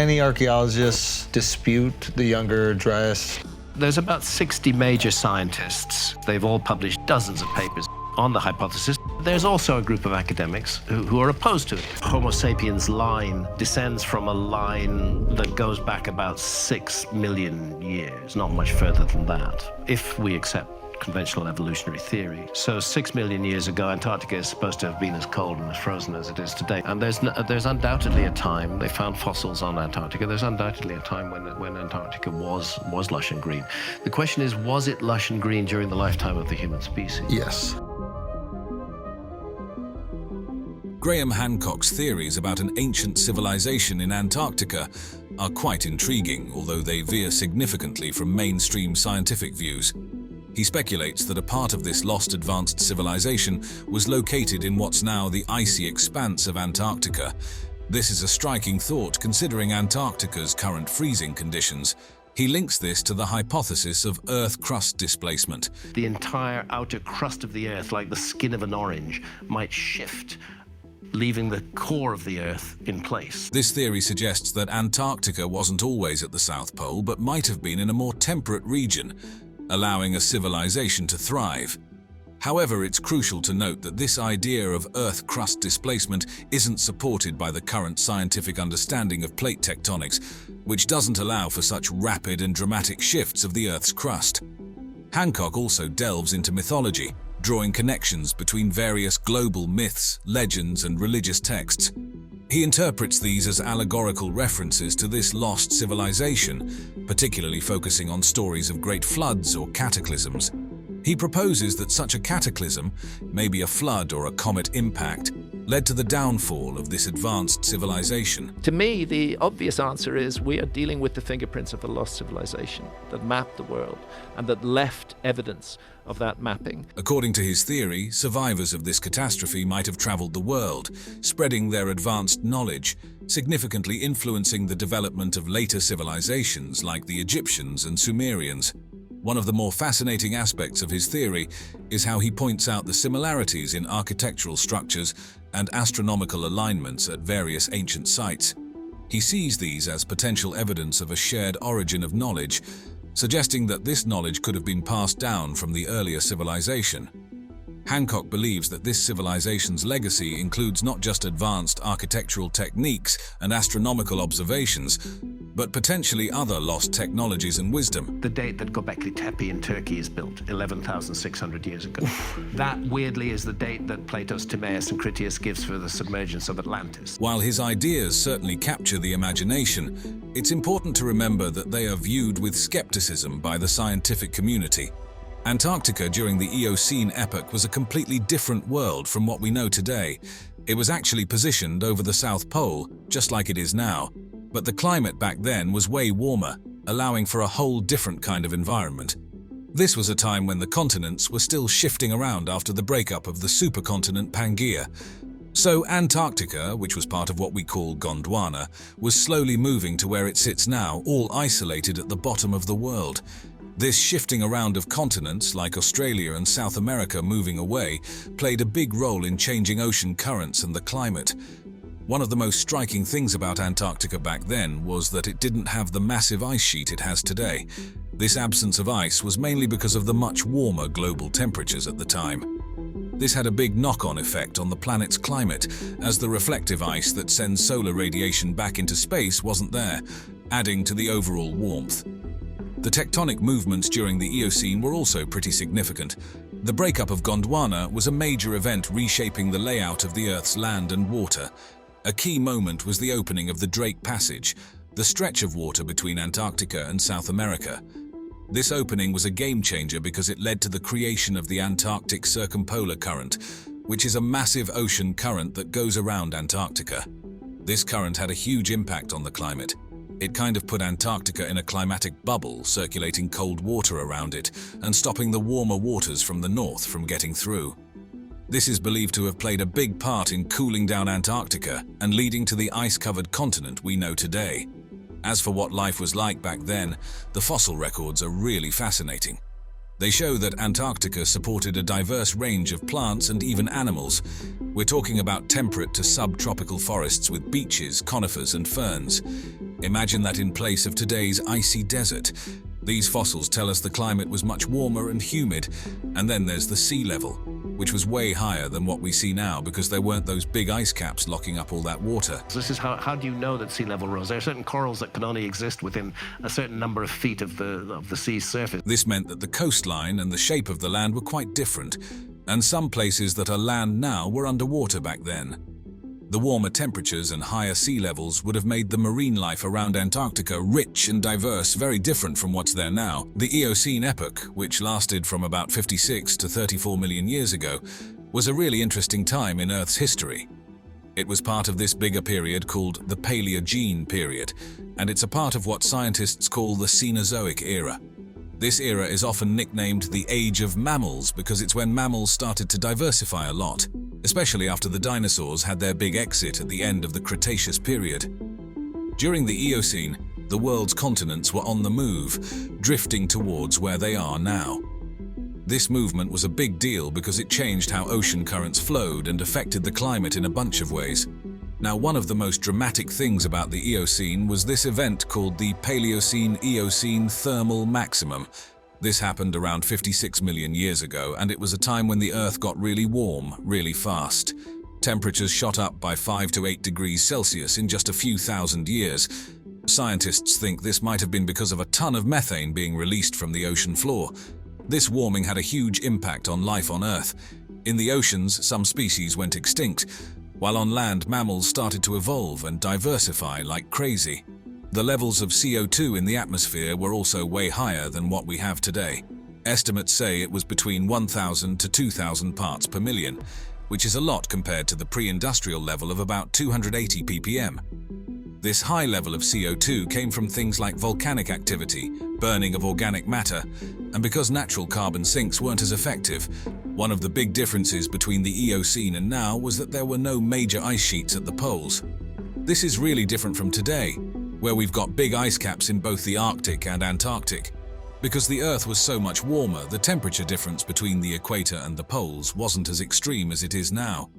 any archaeologists dispute the Younger Dryas? There's about 60 major scientists. They've all published dozens of papers on the hypothesis. There's also a group of academics who are opposed to it. Homo sapiens line descends from a line that goes back about 6 million years, not much further than that, if we accept conventional evolutionary theory. So 6 million years ago, Antarctica is supposed to have been as cold and as frozen as it is today. And there's undoubtedly a time, they found fossils on Antarctica, there's undoubtedly a time when Antarctica was lush and green. The question is, was it lush and green during the lifetime of the human species? Yes. Graham Hancock's theories about an ancient civilization in Antarctica are quite intriguing, although they veer significantly from mainstream scientific views. He speculates that a part of this lost advanced civilization was located in what's now the icy expanse of Antarctica. This is a striking thought considering Antarctica's current freezing conditions. He links this to the hypothesis of Earth crust displacement. The entire outer crust of the Earth, like the skin of an orange, might shift, leaving the core of the Earth in place. This theory suggests that Antarctica wasn't always at the South Pole, but might have been in a more temperate region, allowing a civilization to thrive. However, it's crucial to note that this idea of Earth crust displacement isn't supported by the current scientific understanding of plate tectonics, which doesn't allow for such rapid and dramatic shifts of the Earth's crust. Hancock also delves into mythology, drawing connections between various global myths, legends, and religious texts. He interprets these as allegorical references to this lost civilization, particularly focusing on stories of great floods or cataclysms. He proposes that such a cataclysm, maybe a flood or a comet impact, led to the downfall of this advanced civilization. To me, the obvious answer is we are dealing with the fingerprints of a lost civilization that mapped the world and that left evidence of that mapping. According to his theory, survivors of this catastrophe might have traveled the world, spreading their advanced knowledge, significantly influencing the development of later civilizations like the Egyptians and Sumerians. One of the more fascinating aspects of his theory is how he points out the similarities in architectural structures and astronomical alignments at various ancient sites. He sees these as potential evidence of a shared origin of knowledge, suggesting that this knowledge could have been passed down from the earlier civilization. Hancock believes that this civilization's legacy includes not just advanced architectural techniques and astronomical observations, but potentially other lost technologies and wisdom. The date that Göbekli Tepe in Turkey is built, 11,600 years ago. That, weirdly, is the date that Plato's Timaeus and Critias gives for the submergence of Atlantis. While his ideas certainly capture the imagination, it's important to remember that they are viewed with skepticism by the scientific community. Antarctica during the Eocene epoch was a completely different world from what we know today. It was actually positioned over the South Pole, just like it is now, but the climate back then was way warmer, allowing for a whole different kind of environment. This was a time when the continents were still shifting around after the breakup of the supercontinent Pangaea. So Antarctica, which was part of what we call Gondwana, was slowly moving to where it sits now, all isolated at the bottom of the world. This shifting around of continents, like Australia and South America moving away, played a big role in changing ocean currents and the climate. One of the most striking things about Antarctica back then was that it didn't have the massive ice sheet it has today. This absence of ice was mainly because of the much warmer global temperatures at the time. This had a big knock-on effect on the planet's climate, as the reflective ice that sends solar radiation back into space wasn't there, adding to the overall warmth. The tectonic movements during the Eocene were also pretty significant. The breakup of Gondwana was a major event reshaping the layout of the Earth's land and water. A key moment was the opening of the Drake Passage, the stretch of water between Antarctica and South America. This opening was a game-changer because it led to the creation of the Antarctic Circumpolar Current, which is a massive ocean current that goes around Antarctica. This current had a huge impact on the climate. It kind of put Antarctica in a climatic bubble, circulating cold water around it and stopping the warmer waters from the north from getting through. This is believed to have played a big part in cooling down Antarctica and leading to the ice-covered continent we know today. As for what life was like back then, the fossil records are really fascinating. They show that Antarctica supported a diverse range of plants and even animals. We're talking about temperate to subtropical forests with beeches, conifers, and ferns. Imagine that in place of today's icy desert. These fossils tell us the climate was much warmer and humid, and then there's the sea level, which was way higher than what we see now because there weren't those big ice caps locking up all that water. So this is how do you know that sea level rose? There are certain corals that can only exist within a certain number of feet of the sea's surface. This meant that the coastline and the shape of the land were quite different, and some places that are land now were underwater back then. The warmer temperatures and higher sea levels would have made the marine life around Antarctica rich and diverse, very different from what's there now. The Eocene epoch, which lasted from about 56 to 34 million years ago, was a really interesting time in Earth's history. It was part of this bigger period called the Paleogene period, and it's a part of what scientists call the Cenozoic era. This era is often nicknamed the Age of Mammals because it's when mammals started to diversify a lot, especially after the dinosaurs had their big exit at the end of the Cretaceous period. During the Eocene, the world's continents were on the move, drifting towards where they are now. This movement was a big deal because it changed how ocean currents flowed and affected the climate in a bunch of ways. Now, one of the most dramatic things about the Eocene was this event called the Paleocene-Eocene thermal maximum. This happened around 56 million years ago, and it was a time when the Earth got really warm, really fast. Temperatures shot up by 5 to 8 degrees Celsius in just a few thousand years. Scientists think this might have been because of a ton of methane being released from the ocean floor. This warming had a huge impact on life on Earth. In the oceans, some species went extinct, while on land, mammals started to evolve and diversify like crazy. The levels of CO2 in the atmosphere were also way higher than what we have today. Estimates say it was between 1,000 to 2,000 parts per million, which is a lot compared to the pre-industrial level of about 280 ppm. This high level of CO2 came from things like volcanic activity, burning of organic matter, and because natural carbon sinks weren't as effective. One of the big differences between the Eocene and now was that there were no major ice sheets at the poles. This is really different from today, where we've got big ice caps in both the Arctic and Antarctic. Because the Earth was so much warmer, the temperature difference between the equator and the poles wasn't as extreme as it is now.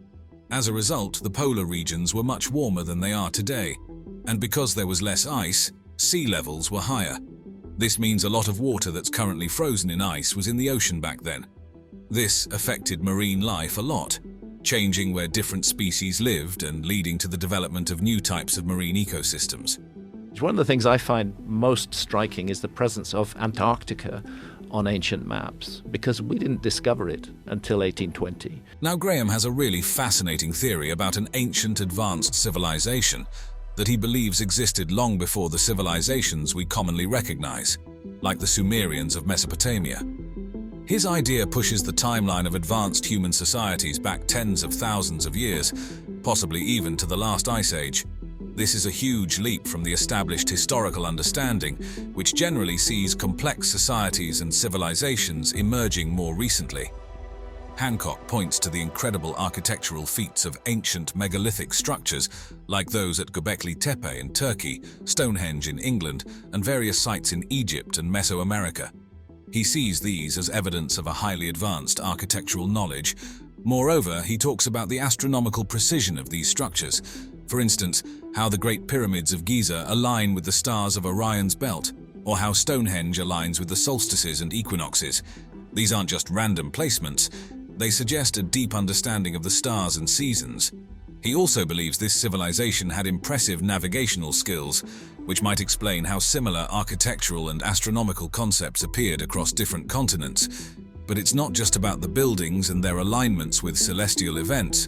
As a result, the polar regions were much warmer than they are today. And because there was less ice, sea levels were higher. This means a lot of water that's currently frozen in ice was in the ocean back then. This affected marine life a lot, changing where different species lived and leading to the development of new types of marine ecosystems. One of the things I find most striking is the presence of Antarctica on ancient maps, because we didn't discover it until 1820. Now, Graham has a really fascinating theory about an ancient advanced civilization that he believes existed long before the civilizations we commonly recognize, like the Sumerians of Mesopotamia. His idea pushes the timeline of advanced human societies back tens of thousands of years, possibly even to the last ice age. This is a huge leap from the established historical understanding, which generally sees complex societies and civilizations emerging more recently. Hancock points to the incredible architectural feats of ancient megalithic structures like those at Göbekli Tepe in Turkey, Stonehenge in England, and various sites in Egypt and Mesoamerica. He sees these as evidence of a highly advanced architectural knowledge. Moreover, he talks about the astronomical precision of these structures. For instance, how the Great Pyramids of Giza align with the stars of Orion's belt, or how Stonehenge aligns with the solstices and equinoxes. These aren't just random placements. They suggest a deep understanding of the stars and seasons. He also believes this civilization had impressive navigational skills, which might explain how similar architectural and astronomical concepts appeared across different continents. But it's not just about the buildings and their alignments with celestial events.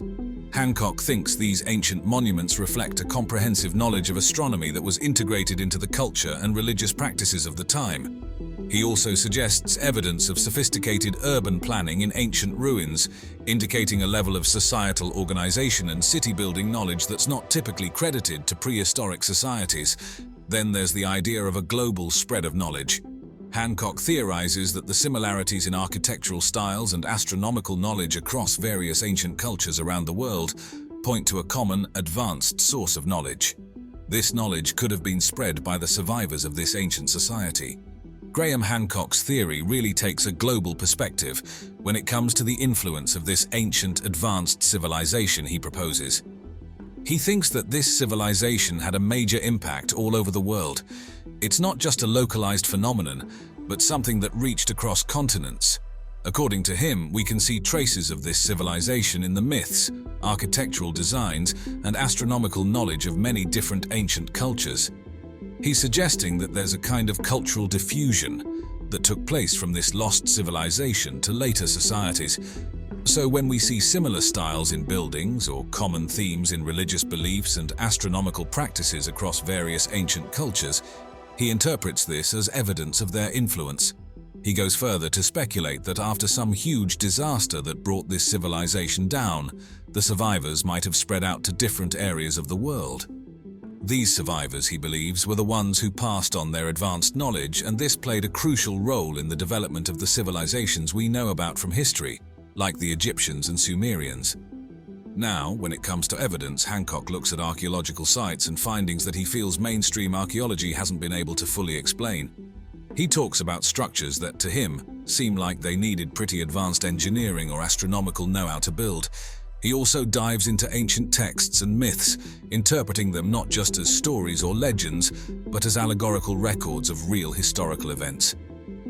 Hancock thinks these ancient monuments reflect a comprehensive knowledge of astronomy that was integrated into the culture and religious practices of the time. He also suggests evidence of sophisticated urban planning in ancient ruins, indicating a level of societal organization and city-building knowledge that's not typically credited to prehistoric societies. Then there's the idea of a global spread of knowledge. Hancock theorizes that the similarities in architectural styles and astronomical knowledge across various ancient cultures around the world point to a common, advanced source of knowledge. This knowledge could have been spread by the survivors of this ancient society. Graham Hancock's theory really takes a global perspective when it comes to the influence of this ancient, advanced civilization he proposes. He thinks that this civilization had a major impact all over the world. It's not just a localized phenomenon, but something that reached across continents. According to him, we can see traces of this civilization in the myths, architectural designs, and astronomical knowledge of many different ancient cultures. He's suggesting that there's a kind of cultural diffusion that took place from this lost civilization to later societies. So when we see similar styles in buildings or common themes in religious beliefs and astronomical practices across various ancient cultures, he interprets this as evidence of their influence. He goes further to speculate that after some huge disaster that brought this civilization down, the survivors might have spread out to different areas of the world. These survivors, he believes, were the ones who passed on their advanced knowledge, and this played a crucial role in the development of the civilizations we know about from history, like the Egyptians and Sumerians. Now, when it comes to evidence, Hancock looks at archaeological sites and findings that he feels mainstream archaeology hasn't been able to fully explain. He talks about structures that, to him, seem like they needed pretty advanced engineering or astronomical know-how to build. He also dives into ancient texts and myths, interpreting them not just as stories or legends, but as allegorical records of real historical events.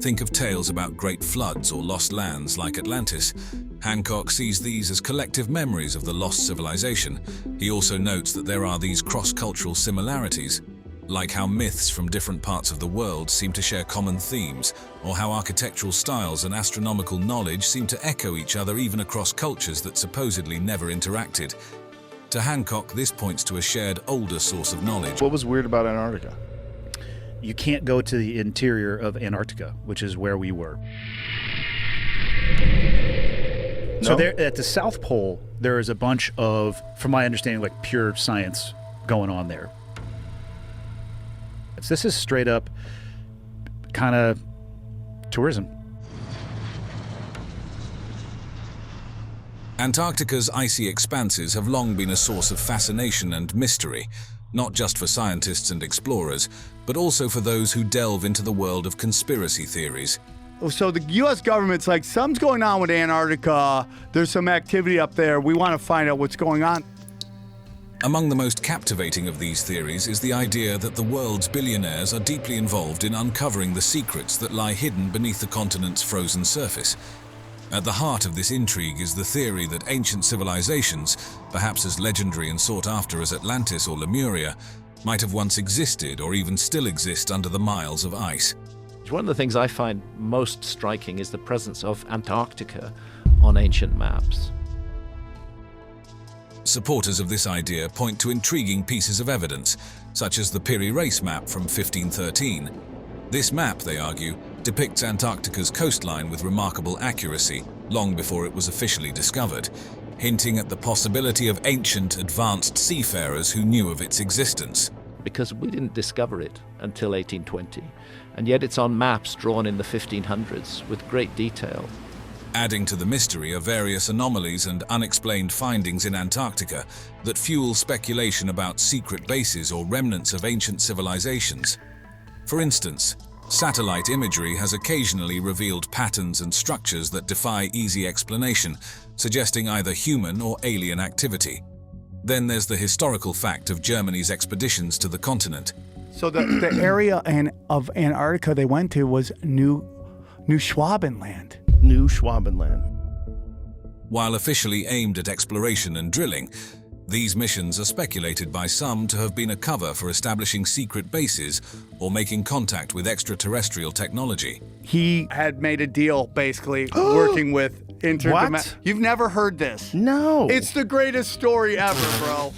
Think of tales about great floods or lost lands like Atlantis. Hancock sees these as collective memories of the lost civilization. He also notes that there are these cross-cultural similarities, like how myths from different parts of the world seem to share common themes, or how architectural styles and astronomical knowledge seem to echo each other even across cultures that supposedly never interacted. To Hancock, this points to a shared older source of knowledge. What was weird about Antarctica? You can't go to the interior of Antarctica, which is where we were. So there, at the South Pole, there is a bunch of, from my understanding, like pure science going on there. This is straight up kind of tourism. Antarctica's icy expanses have long been a source of fascination and mystery, not just for scientists and explorers, but also for those who delve into the world of conspiracy theories. So the U.S. government's like, something's going on with Antarctica. There's some activity up there. We want to find out what's going on. Among the most captivating of these theories is the idea that the world's billionaires are deeply involved in uncovering the secrets that lie hidden beneath the continent's frozen surface. At the heart of this intrigue is the theory that ancient civilizations, perhaps as legendary and sought after as Atlantis or Lemuria, might have once existed or even still exist under the miles of ice. One of the things I find most striking is the presence of Antarctica on ancient maps. Supporters of this idea point to intriguing pieces of evidence, such as the Piri Reis map from 1513. This map, they argue, depicts Antarctica's coastline with remarkable accuracy, long before it was officially discovered, hinting at the possibility of ancient, advanced seafarers who knew of its existence. Because we didn't discover it until 1820, and yet it's on maps drawn in the 1500s with great detail. Adding to the mystery are various anomalies and unexplained findings in Antarctica that fuel speculation about secret bases or remnants of ancient civilizations. For instance, satellite imagery has occasionally revealed patterns and structures that defy easy explanation, suggesting either human or alien activity. Then there's the historical fact of Germany's expeditions to the continent. So the area of Antarctica they went to was New Schwabenland. New Schwabenland. While officially aimed at exploration and drilling, these missions are speculated by some to have been a cover for establishing secret bases or making contact with extraterrestrial technology. He had made a deal, basically, working with What? You've never heard this? No. It's the greatest story ever, bro.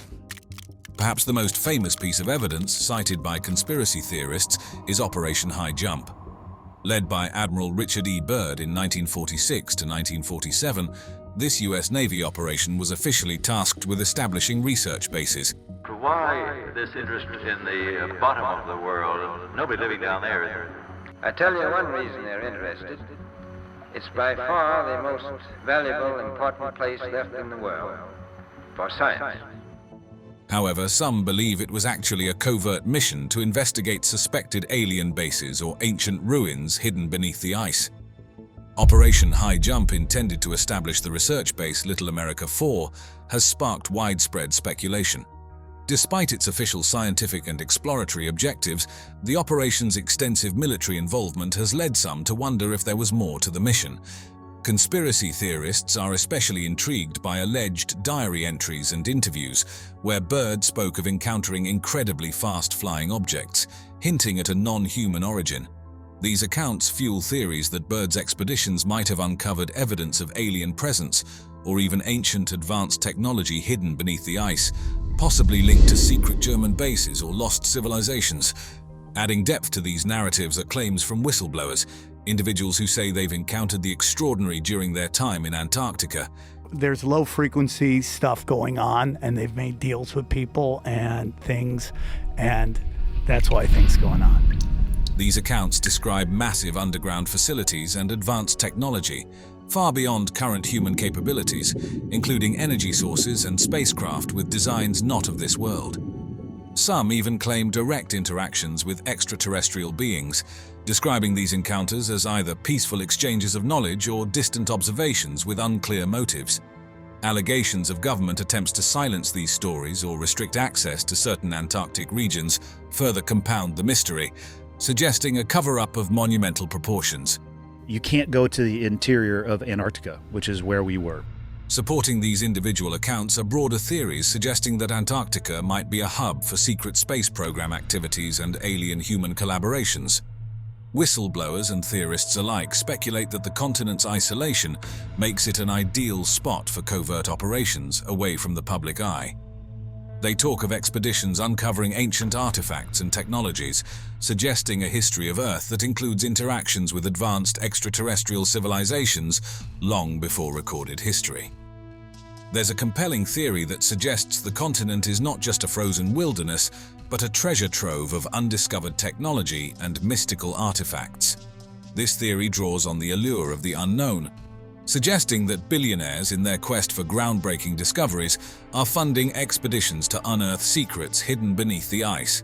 Perhaps the most famous piece of evidence cited by conspiracy theorists is Operation High Jump. Led by Admiral Richard E. Byrd in 1946 to 1947, this U.S. Navy operation was officially tasked with establishing research bases. Why this interest in the bottom of the world? Nobody living down there. I tell you one reason they're interested. It's by far the most valuable, important place left in the world for science. However, some believe it was actually a covert mission to investigate suspected alien bases or ancient ruins hidden beneath the ice. Operation High Jump, intended to establish the research base Little America 4, has sparked widespread speculation. Despite its official scientific and exploratory objectives, the operation's extensive military involvement has led some to wonder if there was more to the mission. Conspiracy theorists are especially intrigued by alleged diary entries and interviews where Byrd spoke of encountering incredibly fast-flying objects, hinting at a non-human origin. These accounts fuel theories that Byrd's expeditions might have uncovered evidence of alien presence or even ancient advanced technology hidden beneath the ice, possibly linked to secret German bases or lost civilizations. Adding depth to these narratives are claims from whistleblowers, individuals who say they've encountered the extraordinary during their time in Antarctica. There's low-frequency stuff going on, and they've made deals with people and things, and that's why things going on. These accounts describe massive underground facilities and advanced technology, far beyond current human capabilities, including energy sources and spacecraft with designs not of this world. Some even claim direct interactions with extraterrestrial beings, describing these encounters as either peaceful exchanges of knowledge or distant observations with unclear motives. Allegations of government attempts to silence these stories or restrict access to certain Antarctic regions further compound the mystery, suggesting a cover-up of monumental proportions. You can't go to the interior of Antarctica, which is where we were. Supporting these individual accounts are broader theories suggesting that Antarctica might be a hub for secret space program activities and alien-human collaborations. Whistleblowers and theorists alike speculate that the continent's isolation makes it an ideal spot for covert operations away from the public eye. They talk of expeditions uncovering ancient artifacts and technologies, suggesting a history of Earth that includes interactions with advanced extraterrestrial civilizations long before recorded history. There's a compelling theory that suggests the continent is not just a frozen wilderness, but a treasure trove of undiscovered technology and mystical artifacts. This theory draws on the allure of the unknown, suggesting that billionaires in their quest for groundbreaking discoveries are funding expeditions to unearth secrets hidden beneath the ice.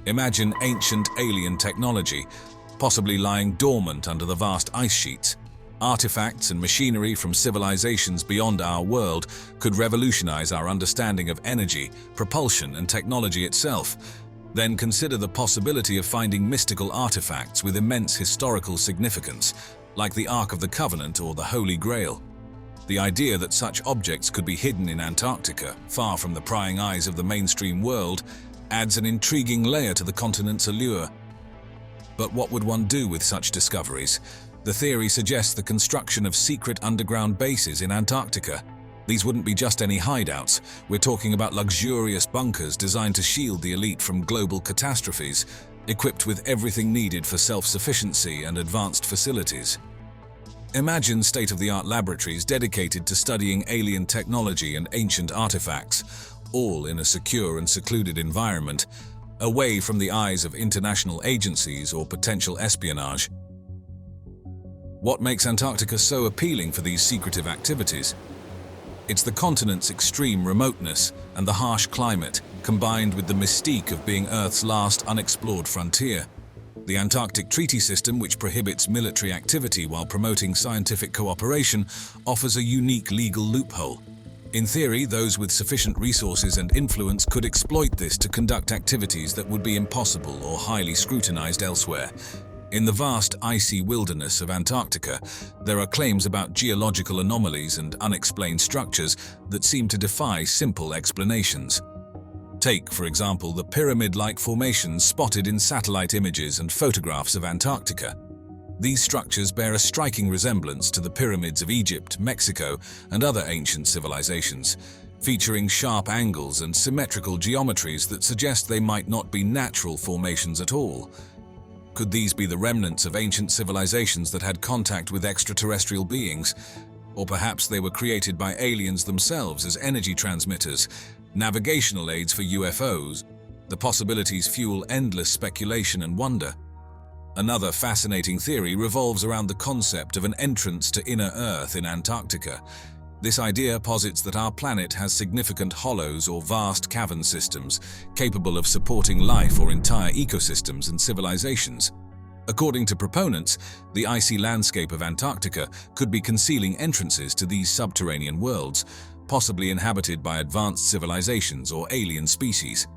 Imagine ancient alien technology, possibly lying dormant under the vast ice sheets. Artifacts and machinery from civilizations beyond our world could revolutionize our understanding of energy, propulsion, and technology itself. Then consider the possibility of finding mystical artifacts with immense historical significance, like the Ark of the Covenant or the Holy Grail. The idea that such objects could be hidden in Antarctica, far from the prying eyes of the mainstream world, adds an intriguing layer to the continent's allure. But what would one do with such discoveries? The theory suggests the construction of secret underground bases in Antarctica. These wouldn't be just any hideouts. We're talking about luxurious bunkers designed to shield the elite from global catastrophes, equipped with everything needed for self-sufficiency and advanced facilities. Imagine state-of-the-art laboratories dedicated to studying alien technology and ancient artifacts, all in a secure and secluded environment, away from the eyes of international agencies or potential espionage. What makes Antarctica so appealing for these secretive activities? It's the continent's extreme remoteness and the harsh climate, combined with the mystique of being Earth's last unexplored frontier. The Antarctic Treaty System, which prohibits military activity while promoting scientific cooperation, offers a unique legal loophole. In theory, those with sufficient resources and influence could exploit this to conduct activities that would be impossible or highly scrutinized elsewhere. In the vast icy wilderness of Antarctica, there are claims about geological anomalies and unexplained structures that seem to defy simple explanations. Take, for example, the pyramid-like formations spotted in satellite images and photographs of Antarctica. These structures bear a striking resemblance to the pyramids of Egypt, Mexico, and other ancient civilizations, featuring sharp angles and symmetrical geometries that suggest they might not be natural formations at all. Could these be the remnants of ancient civilizations that had contact with extraterrestrial beings? Or perhaps they were created by aliens themselves as energy transmitters, navigational aids for UFOs. The possibilities fuel endless speculation and wonder. Another fascinating theory revolves around the concept of an entrance to inner Earth in Antarctica. This idea posits that our planet has significant hollows or vast cavern systems capable of supporting life or entire ecosystems and civilizations. According to proponents, the icy landscape of Antarctica could be concealing entrances to these subterranean worlds, possibly inhabited by advanced civilizations or alien species.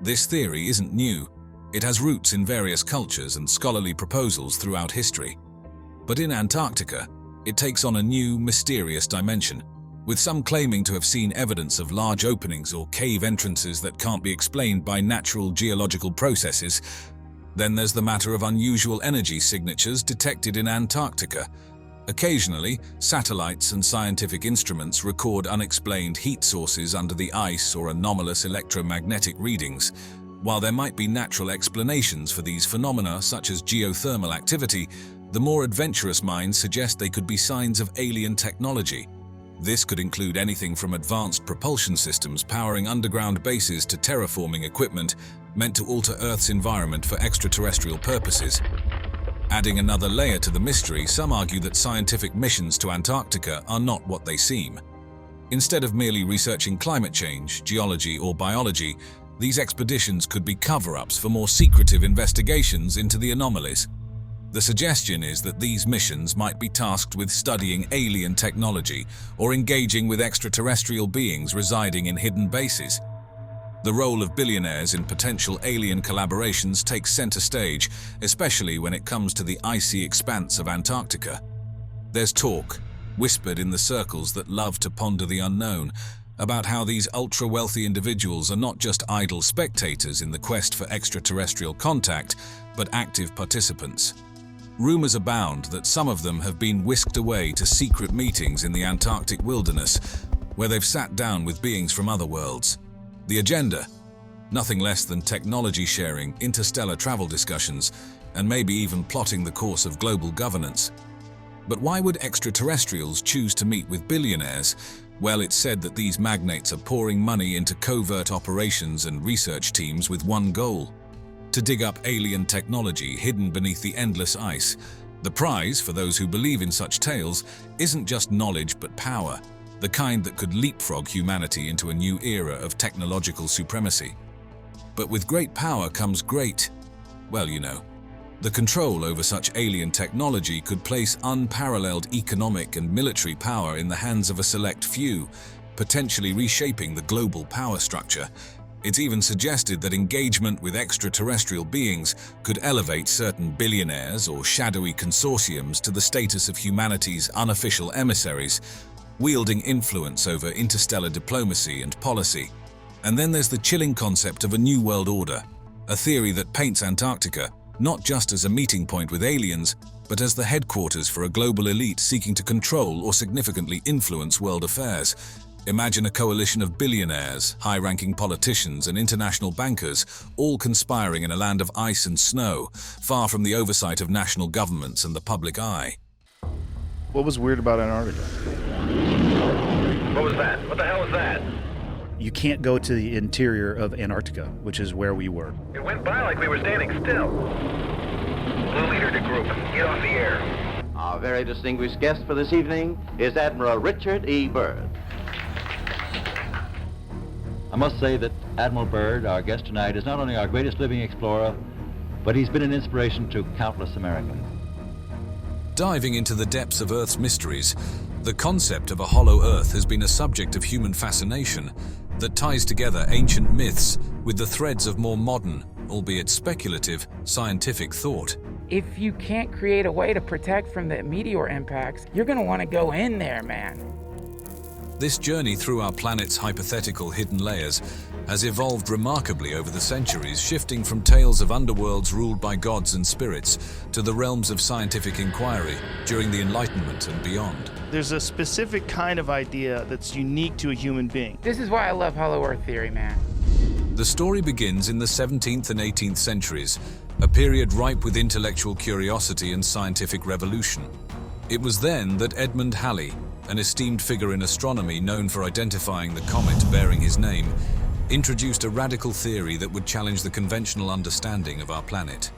This theory isn't new. It has roots in various cultures and scholarly proposals throughout history. But in Antarctica, it takes on a new, mysterious dimension, with some claiming to have seen evidence of large openings or cave entrances that can't be explained by natural geological processes. Then there's the matter of unusual energy signatures detected in Antarctica. Occasionally, satellites and scientific instruments record unexplained heat sources under the ice or anomalous electromagnetic readings. While there might be natural explanations for these phenomena, such as geothermal activity, the more adventurous minds suggest they could be signs of alien technology. This could include anything from advanced propulsion systems powering underground bases to terraforming equipment meant to alter Earth's environment for extraterrestrial purposes. Adding another layer to the mystery, some argue that scientific missions to Antarctica are not what they seem. Instead of merely researching climate change, geology, or biology, these expeditions could be cover-ups for more secretive investigations into the anomalies. The suggestion is that these missions might be tasked with studying alien technology or engaging with extraterrestrial beings residing in hidden bases. The role of billionaires in potential alien collaborations takes center stage, especially when it comes to the icy expanse of Antarctica. There's talk, whispered in the circles that love to ponder the unknown, about how these ultra-wealthy individuals are not just idle spectators in the quest for extraterrestrial contact, but active participants. Rumors abound that some of them have been whisked away to secret meetings in the Antarctic wilderness, where they've sat down with beings from other worlds. The agenda? Nothing less than technology sharing, interstellar travel discussions, and maybe even plotting the course of global governance. But why would extraterrestrials choose to meet with billionaires? Well, it's said that these magnates are pouring money into covert operations and research teams with one goal: to dig up alien technology hidden beneath the endless ice. The prize, for those who believe in such tales, isn't just knowledge but power, the kind that could leapfrog humanity into a new era of technological supremacy. But with great power comes great, well, you know. The control over such alien technology could place unparalleled economic and military power in the hands of a select few, potentially reshaping the global power structure. It's even suggested that engagement with extraterrestrial beings could elevate certain billionaires or shadowy consortiums to the status of humanity's unofficial emissaries, wielding influence over interstellar diplomacy and policy. And then there's the chilling concept of a new world order, a theory that paints Antarctica not just as a meeting point with aliens, but as the headquarters for a global elite seeking to control or significantly influence world affairs. Imagine a coalition of billionaires, high-ranking politicians, and international bankers, all conspiring in a land of ice and snow, far from the oversight of national governments and the public eye. What was weird about Antarctica? What was that? What the hell was that? You can't go to the interior of Antarctica, which is where we were. It went by like we were standing still. Blue leader to group. Get off the air. Our very distinguished guest for this evening is Admiral Richard E. Byrd. I must say that Admiral Byrd, our guest tonight, is not only our greatest living explorer, but he's been an inspiration to countless Americans. Diving into the depths of Earth's mysteries, the concept of a hollow Earth has been a subject of human fascination that ties together ancient myths with the threads of more modern, albeit speculative, scientific thought. If you can't create a way to protect from the meteor impacts, you're going to want to go in there, man. This journey through our planet's hypothetical hidden layers has evolved remarkably over the centuries, shifting from tales of underworlds ruled by gods and spirits to the realms of scientific inquiry during the Enlightenment and beyond. There's a specific kind of idea that's unique to a human being. This is why I love Hollow Earth theory, man. The story begins in the 17th and 18th centuries, a period ripe with intellectual curiosity and scientific revolution. It was then that Edmund Halley, an esteemed figure in astronomy known for identifying the comet bearing his name, introduced a radical theory that would challenge the conventional understanding of our planet.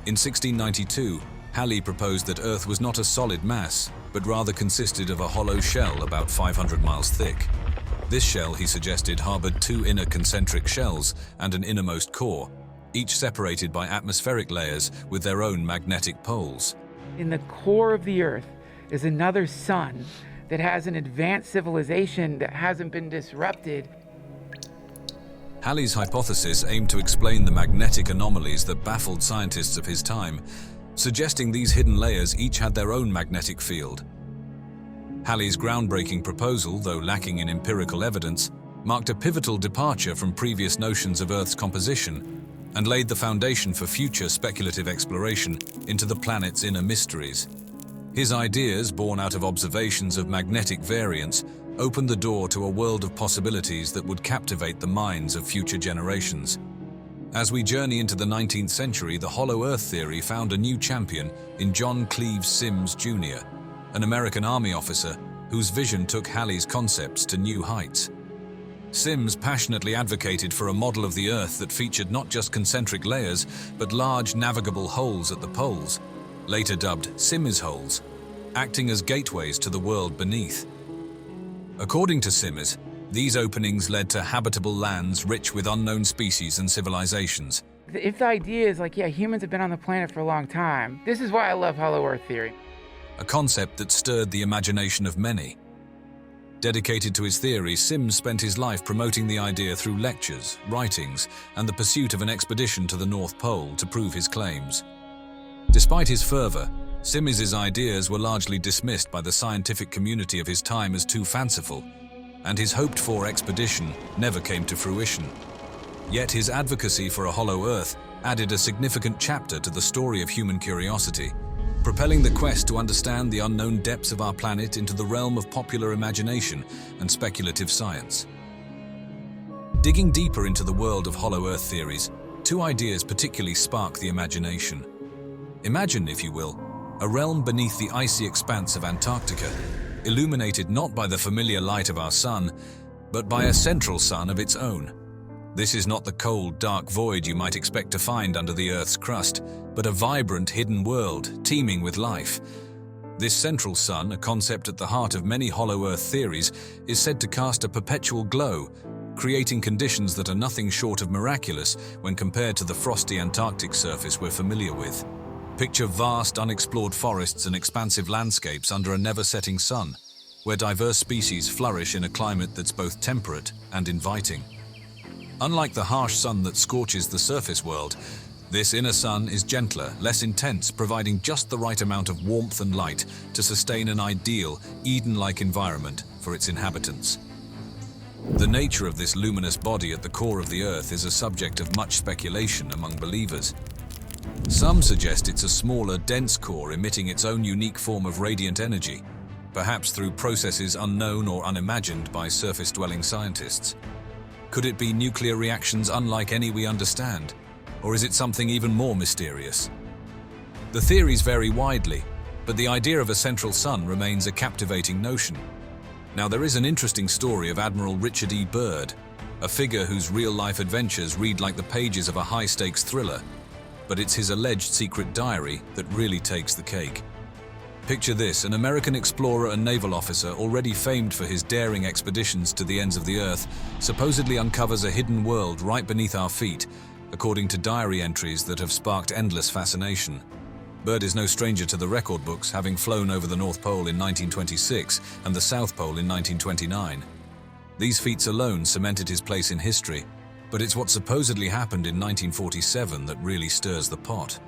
In 1692, Halley proposed that Earth was not a solid mass, but rather consisted of a hollow shell about 500 miles thick. This shell, he suggested, harbored two inner concentric shells and an innermost core, each separated by atmospheric layers with their own magnetic poles. In the core of the Earth is another sun that has an advanced civilization that hasn't been disrupted. Halley's hypothesis aimed to explain the magnetic anomalies that baffled scientists of his time, suggesting these hidden layers each had their own magnetic field. Halley's groundbreaking proposal, though lacking in empirical evidence, marked a pivotal departure from previous notions of Earth's composition and laid the foundation for future speculative exploration into the planet's inner mysteries. His ideas, born out of observations of magnetic variance, opened the door to a world of possibilities that would captivate the minds of future generations. As we journey into the 19th century, the Hollow Earth theory found a new champion in John Cleves Symmes Jr., an American Army officer whose vision took Halley's concepts to new heights. Symmes passionately advocated for a model of the Earth that featured not just concentric layers, but large navigable holes at the poles, later dubbed Symmes holes, acting as gateways to the world beneath. According to Symmes, these openings led to habitable lands rich with unknown species and civilizations. If the idea is like, yeah, humans have been on the planet for a long time, this is why I love Hollow Earth theory. A concept that stirred the imagination of many. Dedicated to his theory, Symmes spent his life promoting the idea through lectures, writings, and the pursuit of an expedition to the North Pole to prove his claims. Despite his fervor, Symmes's ideas were largely dismissed by the scientific community of his time as too fanciful, and his hoped-for expedition never came to fruition. Yet his advocacy for a hollow Earth added a significant chapter to the story of human curiosity, propelling the quest to understand the unknown depths of our planet into the realm of popular imagination and speculative science. Digging deeper into the world of Hollow Earth theories, two ideas particularly spark the imagination. Imagine, if you will, a realm beneath the icy expanse of Antarctica, illuminated not by the familiar light of our sun, but by a central sun of its own. This is not the cold, dark void you might expect to find under the Earth's crust, but a vibrant, hidden world, teeming with life. This central sun, a concept at the heart of many Hollow Earth theories, is said to cast a perpetual glow, creating conditions that are nothing short of miraculous when compared to the frosty Antarctic surface we're familiar with. Picture vast, unexplored forests and expansive landscapes under a never-setting sun, where diverse species flourish in a climate that's both temperate and inviting. Unlike the harsh sun that scorches the surface world, this inner sun is gentler, less intense, providing just the right amount of warmth and light to sustain an ideal, Eden-like environment for its inhabitants. The nature of this luminous body at the core of the Earth is a subject of much speculation among believers. Some suggest it's a smaller, dense core emitting its own unique form of radiant energy, perhaps through processes unknown or unimagined by surface-dwelling scientists. Could it be nuclear reactions unlike any we understand? Or is it something even more mysterious? The theories vary widely, but the idea of a central sun remains a captivating notion. Now, there is an interesting story of Admiral Richard E. Byrd, a figure whose real-life adventures read like the pages of a high-stakes thriller, but it's his alleged secret diary that really takes the cake. Picture this: an American explorer and naval officer already famed for his daring expeditions to the ends of the Earth supposedly uncovers a hidden world right beneath our feet, according to diary entries that have sparked endless fascination. Byrd is no stranger to the record books, having flown over the North Pole in 1926 and the South Pole in 1929. These feats alone cemented his place in history, but it's what supposedly happened in 1947 that really stirs the pot.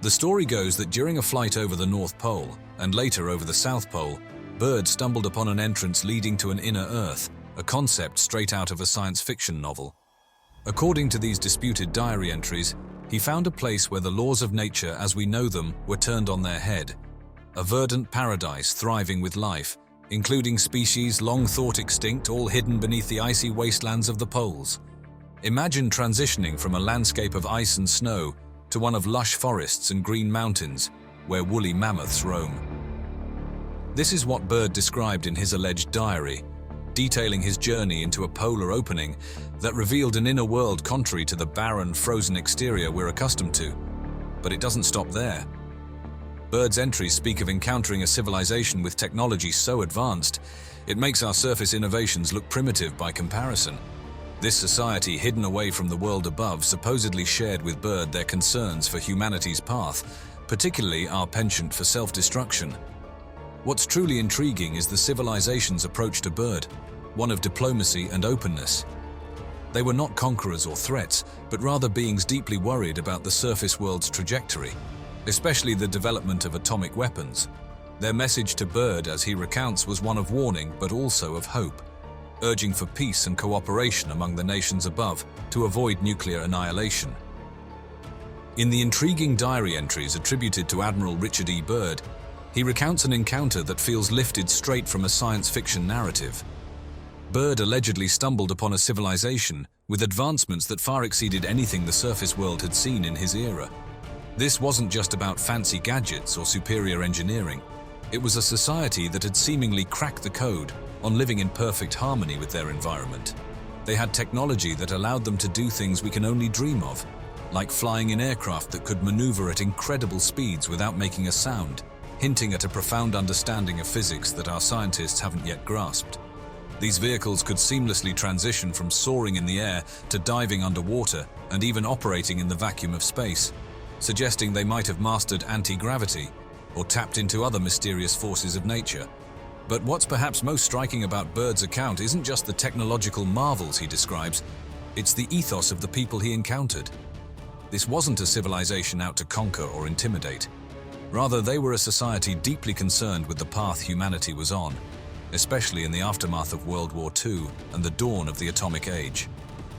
The story goes that during a flight over the North Pole, and later over the South Pole, Byrd stumbled upon an entrance leading to an inner Earth, a concept straight out of a science fiction novel. According to these disputed diary entries, he found a place where the laws of nature as we know them were turned on their head, a verdant paradise thriving with life, including species long thought extinct, all hidden beneath the icy wastelands of the poles. Imagine transitioning from a landscape of ice and snow to one of lush forests and green mountains, where woolly mammoths roam. This is what Byrd described in his alleged diary, detailing his journey into a polar opening that revealed an inner world contrary to the barren, frozen exterior we're accustomed to. But it doesn't stop there. Bird's entries speak of encountering a civilization with technology so advanced, it makes our surface innovations look primitive by comparison. This society, hidden away from the world above, supposedly shared with Bird their concerns for humanity's path, particularly our penchant for self-destruction. What's truly intriguing is the civilization's approach to Bird, one of diplomacy and openness. They were not conquerors or threats, but rather beings deeply worried about the surface world's trajectory, especially the development of atomic weapons. Their message to Bird, as he recounts, was one of warning but also of hope, urging for peace and cooperation among the nations above to avoid nuclear annihilation. In the intriguing diary entries attributed to Admiral Richard E. Byrd, he recounts an encounter that feels lifted straight from a science fiction narrative. Byrd allegedly stumbled upon a civilization with advancements that far exceeded anything the surface world had seen in his era. This wasn't just about fancy gadgets or superior engineering. It was a society that had seemingly cracked the code on living in perfect harmony with their environment. They had technology that allowed them to do things we can only dream of, like flying in aircraft that could maneuver at incredible speeds without making a sound, hinting at a profound understanding of physics that our scientists haven't yet grasped. These vehicles could seamlessly transition from soaring in the air to diving underwater and even operating in the vacuum of space, suggesting they might have mastered anti-gravity or tapped into other mysterious forces of nature. But what's perhaps most striking about Byrd's account isn't just the technological marvels he describes, it's the ethos of the people he encountered. This wasn't a civilization out to conquer or intimidate. Rather, they were a society deeply concerned with the path humanity was on, especially in the aftermath of World War II and the dawn of the atomic age,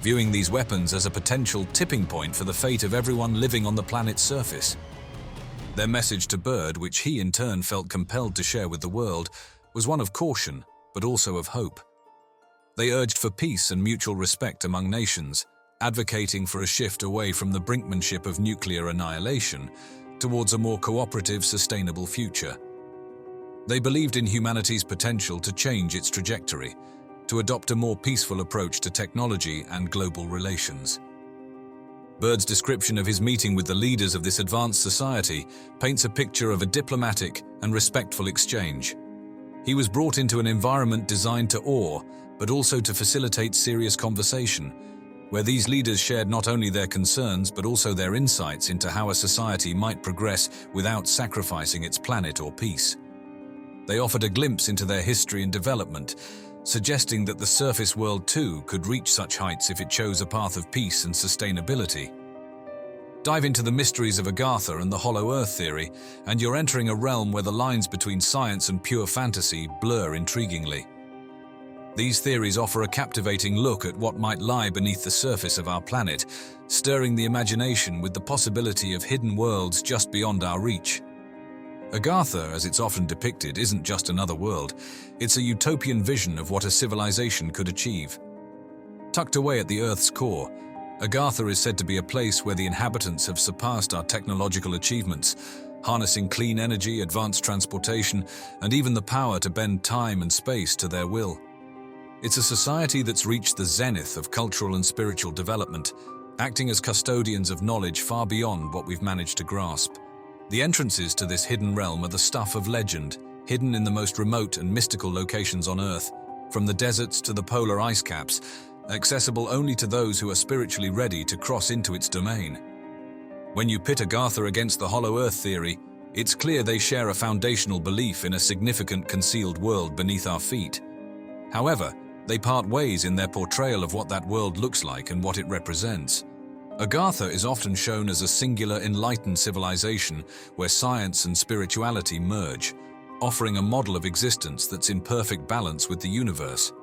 viewing these weapons as a potential tipping point for the fate of everyone living on the planet's surface. Their message to Byrd, which he in turn felt compelled to share with the world, was one of caution, but also of hope. They urged for peace and mutual respect among nations, advocating for a shift away from the brinkmanship of nuclear annihilation towards a more cooperative, sustainable future. They believed in humanity's potential to change its trajectory, to adopt a more peaceful approach to technology and global relations. Byrd's description of his meeting with the leaders of this advanced society paints a picture of a diplomatic and respectful exchange. He was brought into an environment designed to awe, but also to facilitate serious conversation, where these leaders shared not only their concerns but also their insights into how a society might progress without sacrificing its planet or peace. They offered a glimpse into their history and development, suggesting that the surface world too could reach such heights if it chose a path of peace and sustainability. Dive into the mysteries of Agartha and the Hollow Earth theory, and you're entering a realm where the lines between science and pure fantasy blur intriguingly. These theories offer a captivating look at what might lie beneath the surface of our planet, stirring the imagination with the possibility of hidden worlds just beyond our reach. Agartha, as it's often depicted, isn't just another world. It's a utopian vision of what a civilization could achieve. Tucked away at the Earth's core, Agartha is said to be a place where the inhabitants have surpassed our technological achievements, harnessing clean energy, advanced transportation, and even the power to bend time and space to their will. It's a society that's reached the zenith of cultural and spiritual development, acting as custodians of knowledge far beyond what we've managed to grasp. The entrances to this hidden realm are the stuff of legend, hidden in the most remote and mystical locations on Earth, from the deserts to the polar ice caps, accessible only to those who are spiritually ready to cross into its domain. When you pit Agartha against the Hollow Earth theory, it's clear they share a foundational belief in a significant concealed world beneath our feet. However, they part ways in their portrayal of what that world looks like and what it represents. Agartha is often shown as a singular enlightened civilization where science and spirituality merge, offering a model of existence that's in perfect balance with the universe.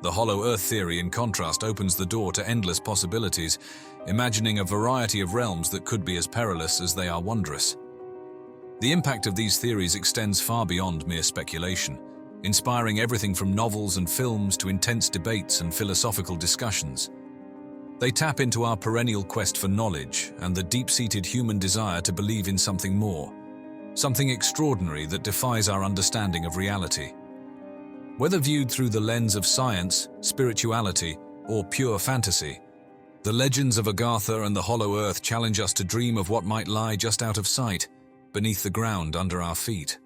The Hollow Earth theory, in contrast, opens the door to endless possibilities, imagining a variety of realms that could be as perilous as they are wondrous. The impact of these theories extends far beyond mere speculation, inspiring everything from novels and films to intense debates and philosophical discussions. They tap into our perennial quest for knowledge and the deep-seated human desire to believe in something more, something extraordinary that defies our understanding of reality. Whether viewed through the lens of science, spirituality, or pure fantasy, the legends of Agartha and the Hollow Earth challenge us to dream of what might lie just out of sight, beneath the ground under our feet.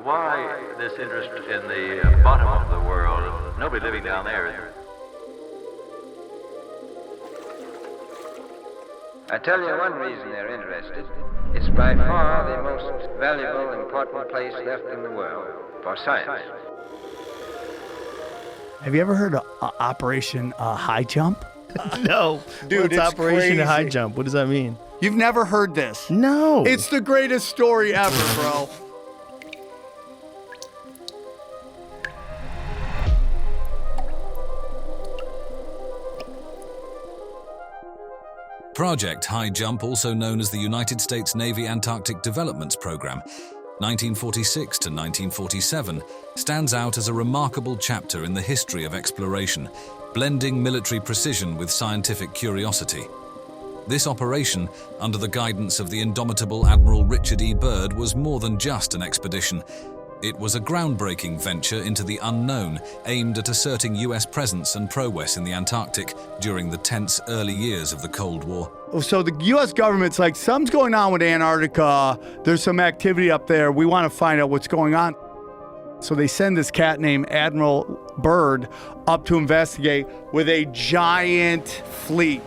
Why this interest in the bottom of the world? Nobody living down there. I tell you one reason they're interested. It's by far the most valuable, important place left in the world for science. Have you ever heard of Operation High Jump? No. Dude, What's it's Operation crazy. High Jump? What does that mean? You've never heard this? No. It's the greatest story ever, bro. Project High Jump, also known as the United States Navy Antarctic Developments Program, 1946 to 1947, stands out as a remarkable chapter in the history of exploration, blending military precision with scientific curiosity. This operation, under the guidance of the indomitable Admiral Richard E. Byrd, was more than just an expedition. It was a groundbreaking venture into the unknown, aimed at asserting US presence and prowess in the Antarctic during the tense early years of the Cold War. So the U.S. government's like, something's going on with Antarctica. There's some activity up there. We want to find out what's going on. So they send this cat named Admiral Byrd up to investigate with a giant fleet.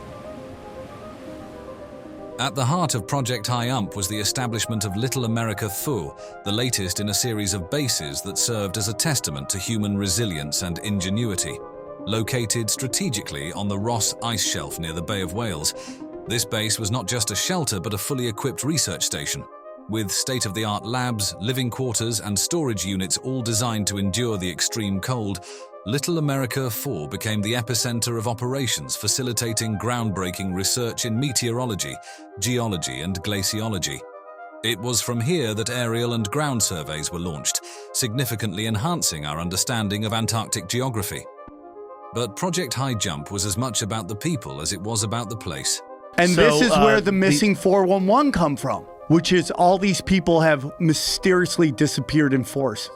At the heart of Project High Jump was the establishment of Little America 4, the latest in a series of bases that served as a testament to human resilience and ingenuity. Located strategically on the Ross Ice Shelf near the Bay of Whales, this base was not just a shelter but a fully equipped research station. With state-of-the-art labs, living quarters, and storage units all designed to endure the extreme cold, Little America 4 became the epicenter of operations, facilitating groundbreaking research in meteorology, geology, and glaciology. It was from here that aerial and ground surveys were launched, significantly enhancing our understanding of Antarctic geography. But Project High Jump was as much about the people as it was about the place. And this is where the missing 411 come from, which is all these people have mysteriously disappeared in force.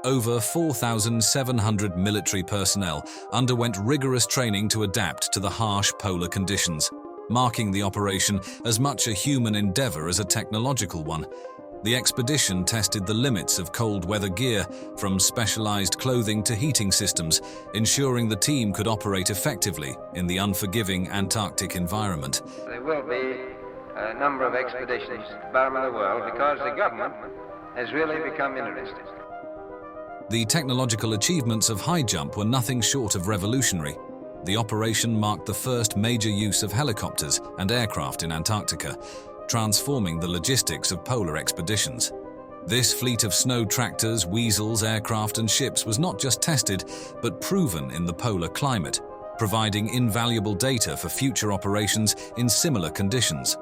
Over 4,700 military personnel underwent rigorous training to adapt to the harsh polar conditions, marking the operation as much a human endeavor as a technological one. The expedition tested the limits of cold weather gear, from specialized clothing to heating systems, ensuring the team could operate effectively in the unforgiving Antarctic environment. There will be a number of expeditions to the bottom of the world because the government has really become interested. The technological achievements of High Jump were nothing short of revolutionary. The operation marked the first major use of helicopters and aircraft in Antarctica, transforming the logistics of polar expeditions. This fleet of snow tractors, weasels, aircraft, and ships was not just tested, but proven in the polar climate, providing invaluable data for future operations in similar conditions.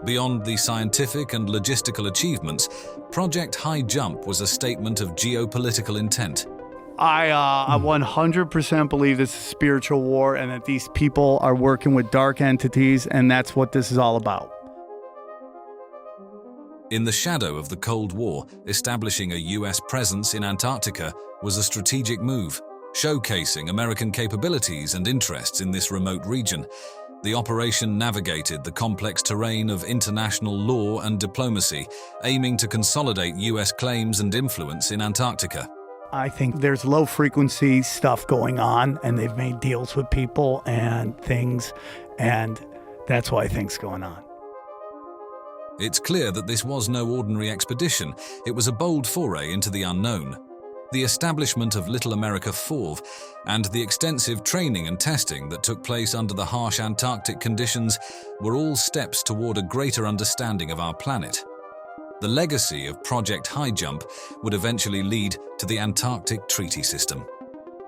Beyond the scientific and logistical achievements, Project High Jump was a statement of geopolitical intent. I 100% believe this is a spiritual war and that these people are working with dark entities, and that's what this is all about. In the shadow of the Cold War, establishing a US presence in Antarctica was a strategic move, showcasing American capabilities and interests in this remote region. The operation navigated the complex terrain of international law and diplomacy, aiming to consolidate US claims and influence in Antarctica. I think there's low-frequency stuff going on, and they've made deals with people and things, and that's why I think's going on. It's clear that this was no ordinary expedition. It was a bold foray into the unknown. The establishment of Little America 4 and the extensive training and testing that took place under the harsh Antarctic conditions were all steps toward a greater understanding of our planet. The legacy of Project High Jump would eventually lead to the Antarctic Treaty System.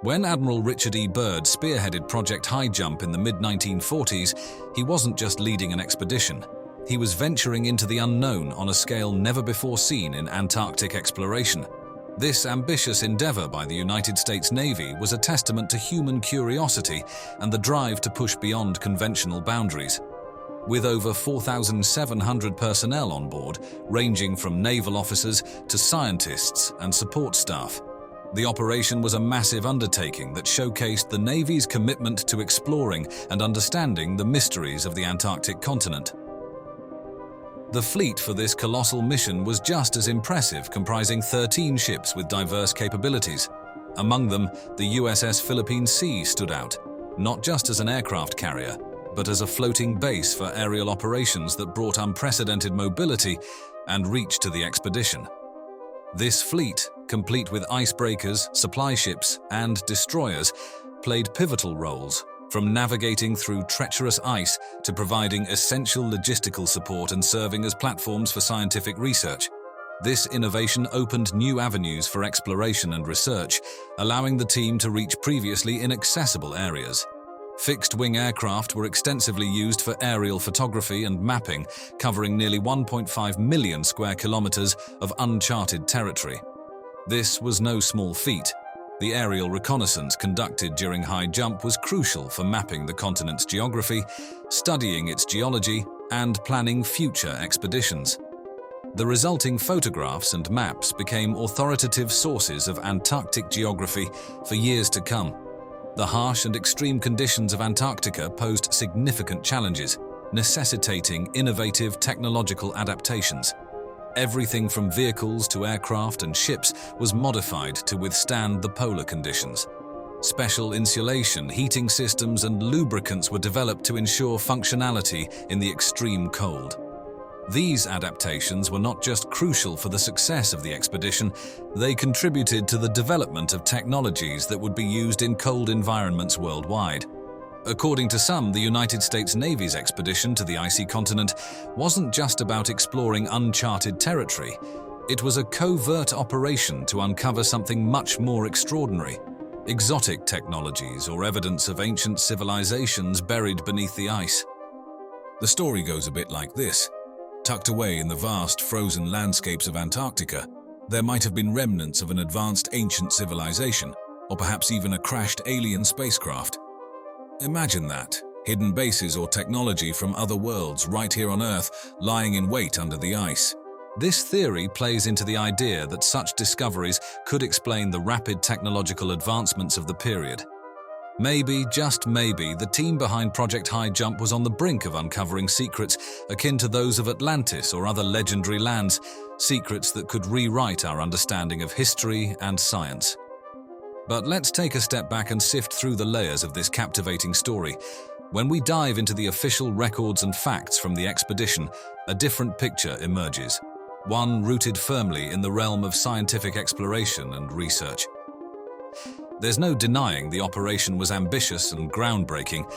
When Admiral Richard E. Byrd spearheaded Project High Jump in the mid-1940s, he wasn't just leading an expedition. He was venturing into the unknown on a scale never before seen in Antarctic exploration. This ambitious endeavor by the United States Navy was a testament to human curiosity and the drive to push beyond conventional boundaries. With over 4,700 personnel on board, ranging from naval officers to scientists and support staff, the operation was a massive undertaking that showcased the Navy's commitment to exploring and understanding the mysteries of the Antarctic continent. The fleet for this colossal mission was just as impressive, comprising 13 ships with diverse capabilities. Among them, the USS Philippine Sea stood out, not just as an aircraft carrier, but as a floating base for aerial operations that brought unprecedented mobility and reach to the expedition. This fleet, complete with icebreakers, supply ships, and destroyers, played pivotal roles, from navigating through treacherous ice to providing essential logistical support and serving as platforms for scientific research. This innovation opened new avenues for exploration and research, allowing the team to reach previously inaccessible areas. Fixed-wing aircraft were extensively used for aerial photography and mapping, covering nearly 1.5 million square kilometers of uncharted territory. This was no small feat. The aerial reconnaissance conducted during high jump was crucial for mapping the continent's geography, studying its geology, and planning future expeditions. The resulting photographs and maps became authoritative sources of Antarctic geography for years to come. The harsh and extreme conditions of Antarctica posed significant challenges, necessitating innovative technological adaptations. Everything from vehicles to aircraft and ships was modified to withstand the polar conditions. Special insulation, heating systems, and lubricants were developed to ensure functionality in the extreme cold. These adaptations were not just crucial for the success of the expedition, they contributed to the development of technologies that would be used in cold environments worldwide. According to some, the United States Navy's expedition to the icy continent wasn't just about exploring uncharted territory. It was a covert operation to uncover something much more extraordinary: exotic technologies or evidence of ancient civilizations buried beneath the ice. The story goes a bit like this. Tucked away in the vast frozen landscapes of Antarctica, there might have been remnants of an advanced ancient civilization, or perhaps even a crashed alien spacecraft. Imagine that, hidden bases or technology from other worlds right here on Earth, lying in wait under the ice. This theory plays into the idea that such discoveries could explain the rapid technological advancements of the period. Maybe, just maybe, the team behind Project High Jump was on the brink of uncovering secrets akin to those of Atlantis or other legendary lands, secrets that could rewrite our understanding of history and science. But let's take a step back and sift through the layers of this captivating story. When we dive into the official records and facts from the expedition, a different picture emerges, one rooted firmly in the realm of scientific exploration and research. There's no denying the operation was ambitious and groundbreaking,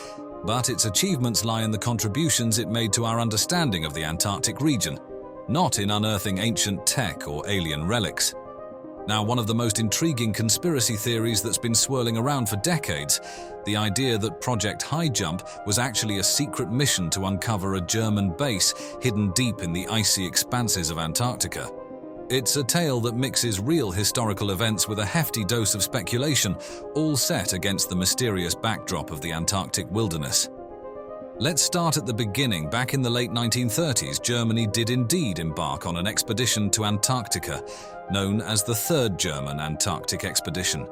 but its achievements lie in the contributions it made to our understanding of the Antarctic region, not in unearthing ancient tech or alien relics. Now, one of the most intriguing conspiracy theories that's been swirling around for decades, the idea that Project High Jump was actually a secret mission to uncover a German base hidden deep in the icy expanses of Antarctica. It's a tale that mixes real historical events with a hefty dose of speculation, all set against the mysterious backdrop of the Antarctic wilderness. Let's start at the beginning. Back in the late 1930s, Germany did indeed embark on an expedition to Antarctica, known as the Third German Antarctic Expedition.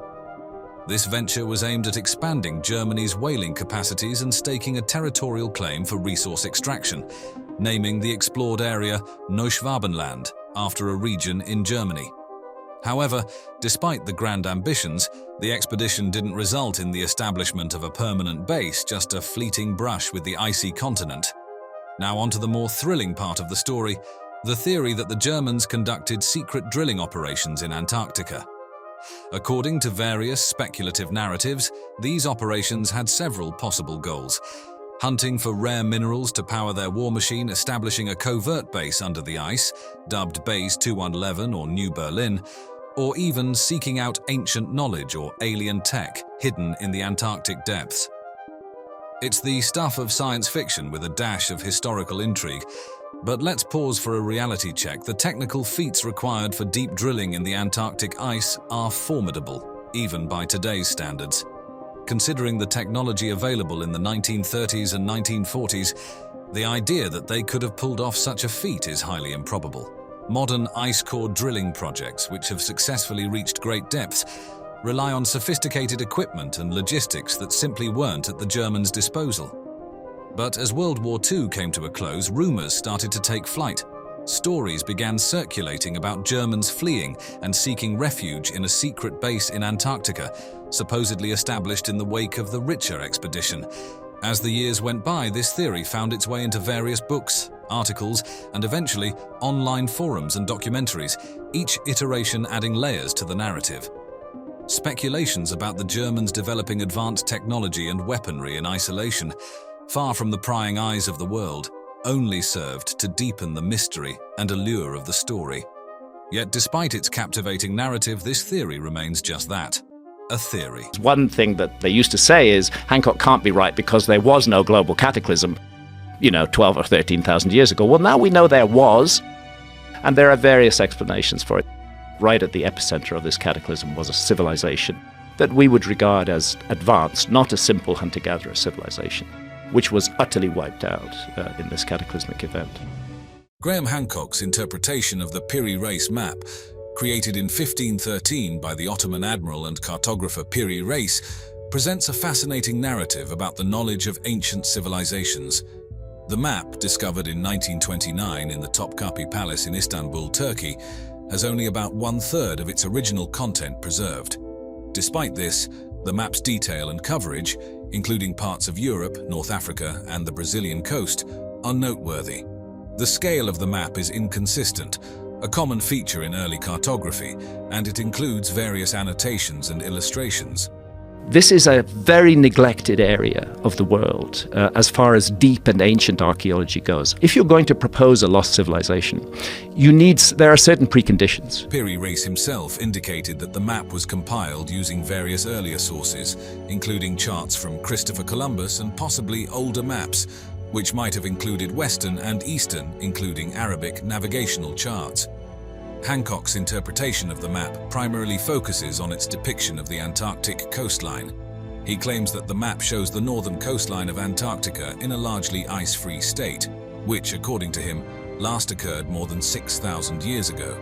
This venture was aimed at expanding Germany's whaling capacities and staking a territorial claim for resource extraction, naming the explored area Neuschwabenland, after a region in Germany. However, despite the grand ambitions, the expedition didn't result in the establishment of a permanent base, just a fleeting brush with the icy continent. Now onto the more thrilling part of the story, the theory that the Germans conducted secret drilling operations in Antarctica. According to various speculative narratives, these operations had several possible goals: hunting for rare minerals to power their war machine, establishing a covert base under the ice, dubbed Base 2111 or New Berlin, or even seeking out ancient knowledge or alien tech hidden in the Antarctic depths. It's the stuff of science fiction with a dash of historical intrigue, but let's pause for a reality check. The technical feats required for deep drilling in the Antarctic ice are formidable, even by today's standards. Considering the technology available in the 1930s and 1940s, the idea that they could have pulled off such a feat is highly improbable. Modern ice core drilling projects, which have successfully reached great depths, rely on sophisticated equipment and logistics that simply weren't at the Germans' disposal. But as World War II came to a close, rumors started to take flight. stories began circulating about Germans fleeing and seeking refuge in a secret base in Antarctica, supposedly established in the wake of the Richer expedition. As the years went by, this theory found its way into various books, articles, and eventually online forums and documentaries, each iteration adding layers to the narrative. Speculations about the Germans developing advanced technology and weaponry in isolation, far from the prying eyes of the world, only served to deepen the mystery and allure of the story. Yet despite its captivating narrative, this theory remains just that, a theory. One thing that they used to say is Hancock can't be right because there was no global cataclysm, 12 or 13,000 years ago. Well, now we know there was, and there are various explanations for it. Right at the epicenter of this cataclysm was a civilization that we would regard as advanced, not a simple hunter-gatherer civilization, which was utterly wiped out in this cataclysmic event. Graham Hancock's interpretation of the Piri Reis map, created in 1513 by the Ottoman admiral and cartographer Piri Reis, presents a fascinating narrative about the knowledge of ancient civilizations. The map, discovered in 1929 in the Topkapi Palace in Istanbul, Turkey, has only about 1/3 of its original content preserved. Despite this, the map's detail and coverage, including parts of Europe, North Africa, and the Brazilian coast, are noteworthy. The scale of the map is inconsistent, a common feature in early cartography, and it includes various annotations and illustrations. This is a very neglected area of the world as far as deep and ancient archaeology goes. If you're going to propose a lost civilization, there are certain preconditions. Piri Reis himself indicated that the map was compiled using various earlier sources, including charts from Christopher Columbus and possibly older maps, which might have included Western and Eastern, including Arabic, navigational charts. Hancock's interpretation of the map primarily focuses on its depiction of the Antarctic coastline. He claims that the map shows the northern coastline of Antarctica in a largely ice-free state, which, according to him, last occurred more than 6,000 years ago.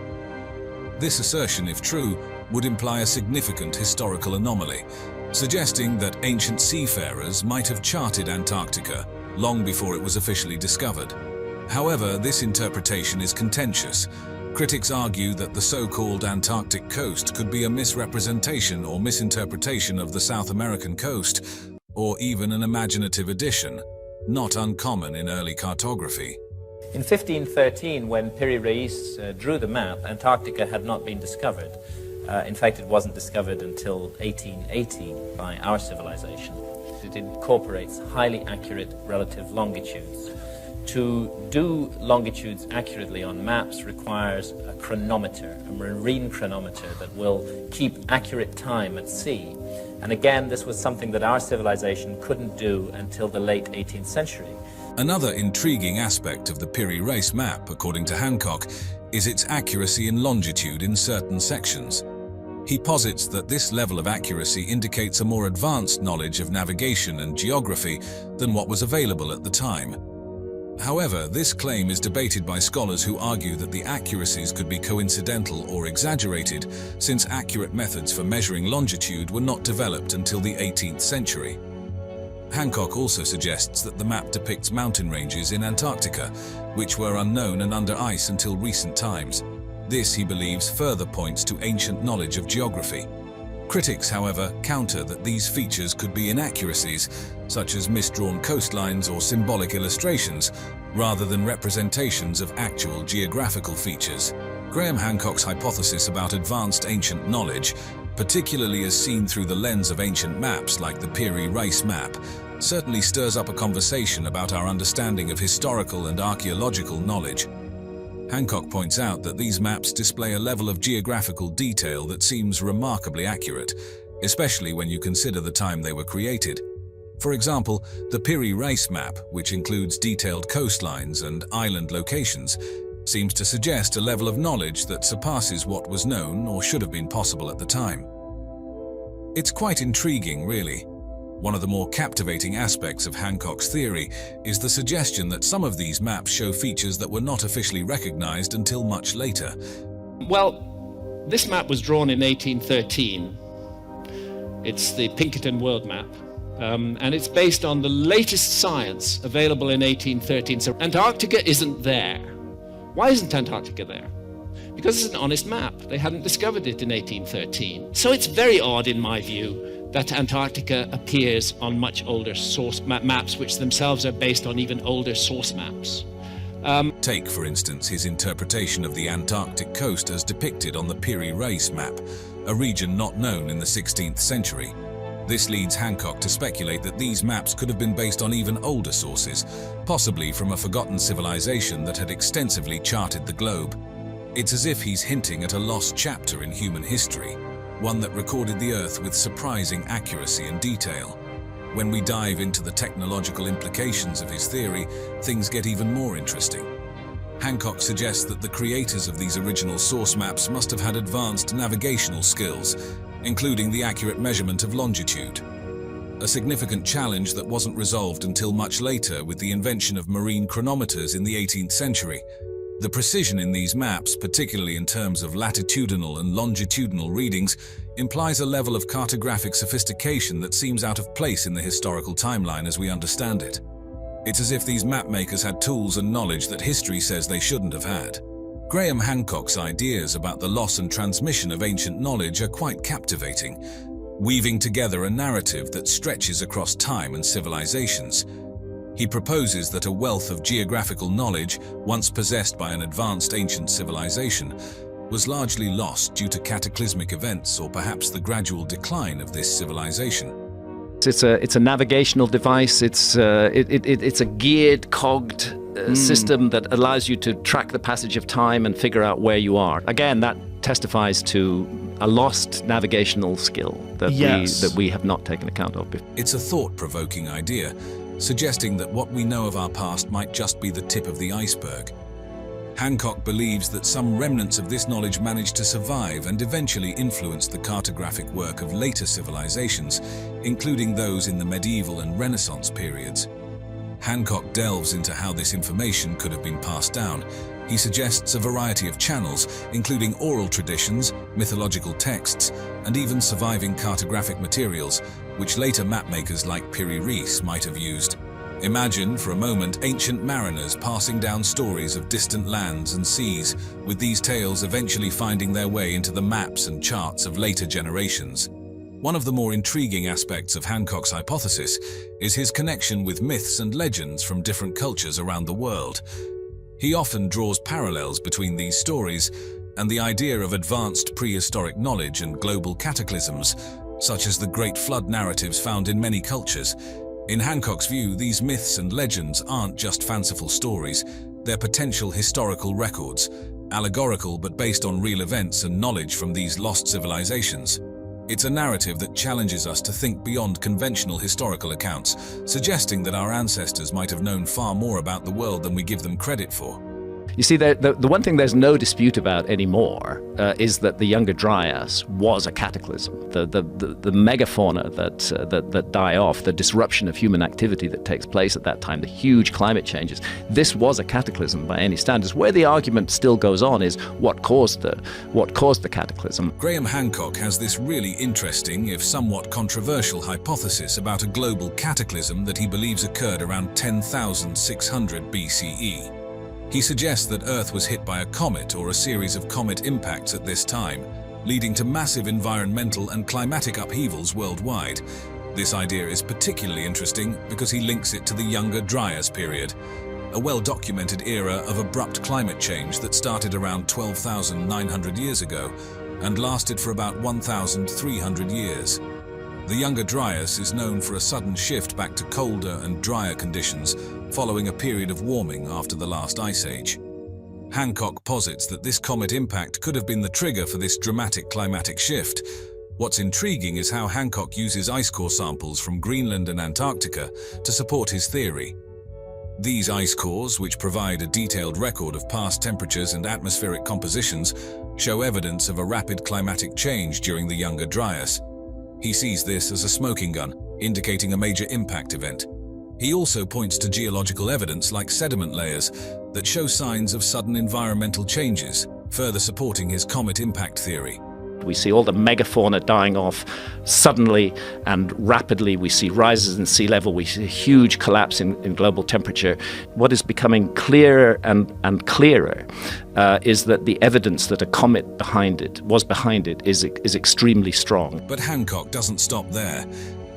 This assertion, if true, would imply a significant historical anomaly, suggesting that ancient seafarers might have charted Antarctica long before it was officially discovered. However, this interpretation is contentious. Critics argue that the so-called Antarctic coast could be a misrepresentation or misinterpretation of the South American coast, or even an imaginative addition, not uncommon in early cartography. In 1513, when Piri Reis drew the map, Antarctica had not been discovered. In fact, it wasn't discovered until 1818 by our civilization. It incorporates highly accurate relative longitudes. To do longitudes accurately on maps requires a chronometer, a marine chronometer that will keep accurate time at sea. And again, this was something that our civilization couldn't do until the late 18th century. Another intriguing aspect of the Piri Reis map, according to Hancock, is its accuracy in longitude in certain sections. He posits that this level of accuracy indicates a more advanced knowledge of navigation and geography than what was available at the time. However, this claim is debated by scholars who argue that the accuracies could be coincidental or exaggerated, since accurate methods for measuring longitude were not developed until the 18th century. Hancock also suggests that the map depicts mountain ranges in Antarctica, which were unknown and under ice until recent times. This, he believes, further points to ancient knowledge of geography. Critics, however, counter that these features could be inaccuracies, such as misdrawn coastlines or symbolic illustrations, rather than representations of actual geographical features. Graham Hancock's hypothesis about advanced ancient knowledge, particularly as seen through the lens of ancient maps like the Piri Reis map, certainly stirs up a conversation about our understanding of historical and archaeological knowledge. Hancock points out that these maps display a level of geographical detail that seems remarkably accurate, especially when you consider the time they were created. For example, the Piri Reis map, which includes detailed coastlines and island locations, seems to suggest a level of knowledge that surpasses what was known or should have been possible at the time. It's quite intriguing, really. One of the more captivating aspects of Hancock's theory is the suggestion that some of these maps show features that were not officially recognized until much later. Well, this map was drawn in 1813. It's the Pinkerton World Map, and it's based on the latest science available in 1813. So Antarctica isn't there. Why isn't Antarctica there? Because it's an honest map. They hadn't discovered it in 1813. So it's very odd, in my view, that Antarctica appears on much older source maps, which themselves are based on even older source maps. Take, for instance, his interpretation of the Antarctic coast as depicted on the Piri Reis map, a region not known in the 16th century. This leads Hancock to speculate that these maps could have been based on even older sources, possibly from a forgotten civilization that had extensively charted the globe. It's as if he's hinting at a lost chapter in human history, one that recorded the Earth with surprising accuracy and detail. When we dive into the technological implications of his theory, things get even more interesting. Hancock suggests that the creators of these original source maps must have had advanced navigational skills, including the accurate measurement of longitude. A significant challenge that wasn't resolved until much later with the invention of marine chronometers in the 18th century. The precision in these maps, particularly in terms of latitudinal and longitudinal readings, implies a level of cartographic sophistication that seems out of place in the historical timeline as we understand it. It's as if these map makers had tools and knowledge that history says they shouldn't have had. Graham Hancock's ideas about the loss and transmission of ancient knowledge are quite captivating, weaving together a narrative that stretches across time and civilizations. He proposes that a wealth of geographical knowledge, once possessed by an advanced ancient civilization, was largely lost due to cataclysmic events or perhaps the gradual decline of this civilization. It's a navigational device. It's a geared, cogged system that allows you to track the passage of time and figure out where you are. Again, that testifies to a lost navigational skill that we have not taken account of before. It's a thought-provoking idea, suggesting that what we know of our past might just be the tip of the iceberg. Hancock believes that some remnants of this knowledge managed to survive and eventually influence the cartographic work of later civilizations, including those in the medieval and Renaissance periods. Hancock delves into how this information could have been passed down. He suggests a variety of channels, including oral traditions, mythological texts, and even surviving cartographic materials, which later mapmakers like Piri Reis might have used. Imagine, for a moment, ancient mariners passing down stories of distant lands and seas, with these tales eventually finding their way into the maps and charts of later generations. One of the more intriguing aspects of Hancock's hypothesis is his connection with myths and legends from different cultures around the world. He often draws parallels between these stories and the idea of advanced prehistoric knowledge and global cataclysms, such as the Great Flood narratives found in many cultures. In Hancock's view, these myths and legends aren't just fanciful stories, they're potential historical records, allegorical but based on real events and knowledge from these lost civilizations. It's a narrative that challenges us to think beyond conventional historical accounts, suggesting that our ancestors might have known far more about the world than we give them credit for. You see, the one thing there's no dispute about anymore is that the Younger Dryas was a cataclysm. The megafauna that die off, the disruption of human activity that takes place at that time, the huge climate changes, this was a cataclysm by any standards. Where the argument still goes on is what caused the cataclysm. Graham Hancock has this really interesting, if somewhat controversial, hypothesis about a global cataclysm that he believes occurred around 10,600 BCE. He suggests that Earth was hit by a comet or a series of comet impacts at this time, leading to massive environmental and climatic upheavals worldwide. This idea is particularly interesting because he links it to the Younger Dryas period, a well-documented era of abrupt climate change that started around 12,900 years ago and lasted for about 1,300 years. The Younger Dryas is known for a sudden shift back to colder and drier conditions following a period of warming after the last ice age. Hancock posits that this comet impact could have been the trigger for this dramatic climatic shift. What's intriguing is how Hancock uses ice core samples from Greenland and Antarctica to support his theory. These ice cores, which provide a detailed record of past temperatures and atmospheric compositions, show evidence of a rapid climatic change during the Younger Dryas. He sees this as a smoking gun, indicating a major impact event. He also points to geological evidence like sediment layers that show signs of sudden environmental changes, further supporting his comet impact theory. We see all the megafauna dying off suddenly and rapidly. We see rises in sea level. We see a huge collapse in global temperature. What is becoming clearer and clearer is that the evidence that a comet was behind it is extremely strong. But Hancock doesn't stop there.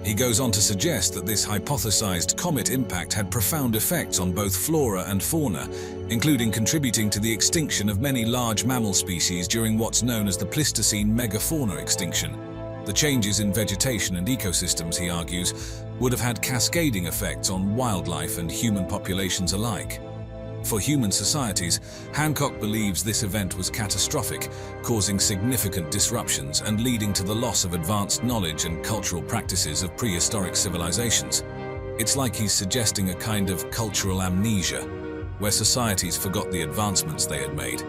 He goes on to suggest that this hypothesized comet impact had profound effects on both flora and fauna, including contributing to the extinction of many large mammal species during what's known as the Pleistocene megafauna extinction. The changes in vegetation and ecosystems, he argues, would have had cascading effects on wildlife and human populations alike. For human societies, Hancock believes this event was catastrophic, causing significant disruptions and leading to the loss of advanced knowledge and cultural practices of prehistoric civilizations. It's like he's suggesting a kind of cultural amnesia, where societies forgot the advancements they had made.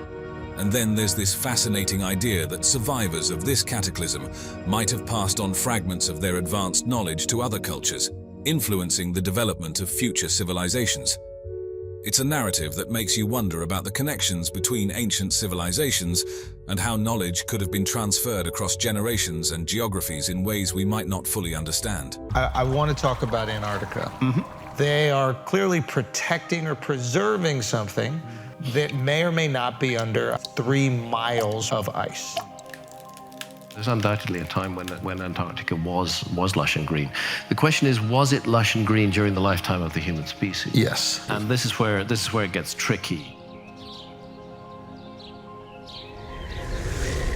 And then there's this fascinating idea that survivors of this cataclysm might have passed on fragments of their advanced knowledge to other cultures, influencing the development of future civilizations. It's a narrative that makes you wonder about the connections between ancient civilizations and how knowledge could have been transferred across generations and geographies in ways we might not fully understand. I want to talk about Antarctica. They are clearly protecting or preserving something that may or may not be under 3 miles of ice. There's undoubtedly a time when Antarctica was lush and green. The question is, was it lush and green during the lifetime of the human species? Yes. And this is where it gets tricky.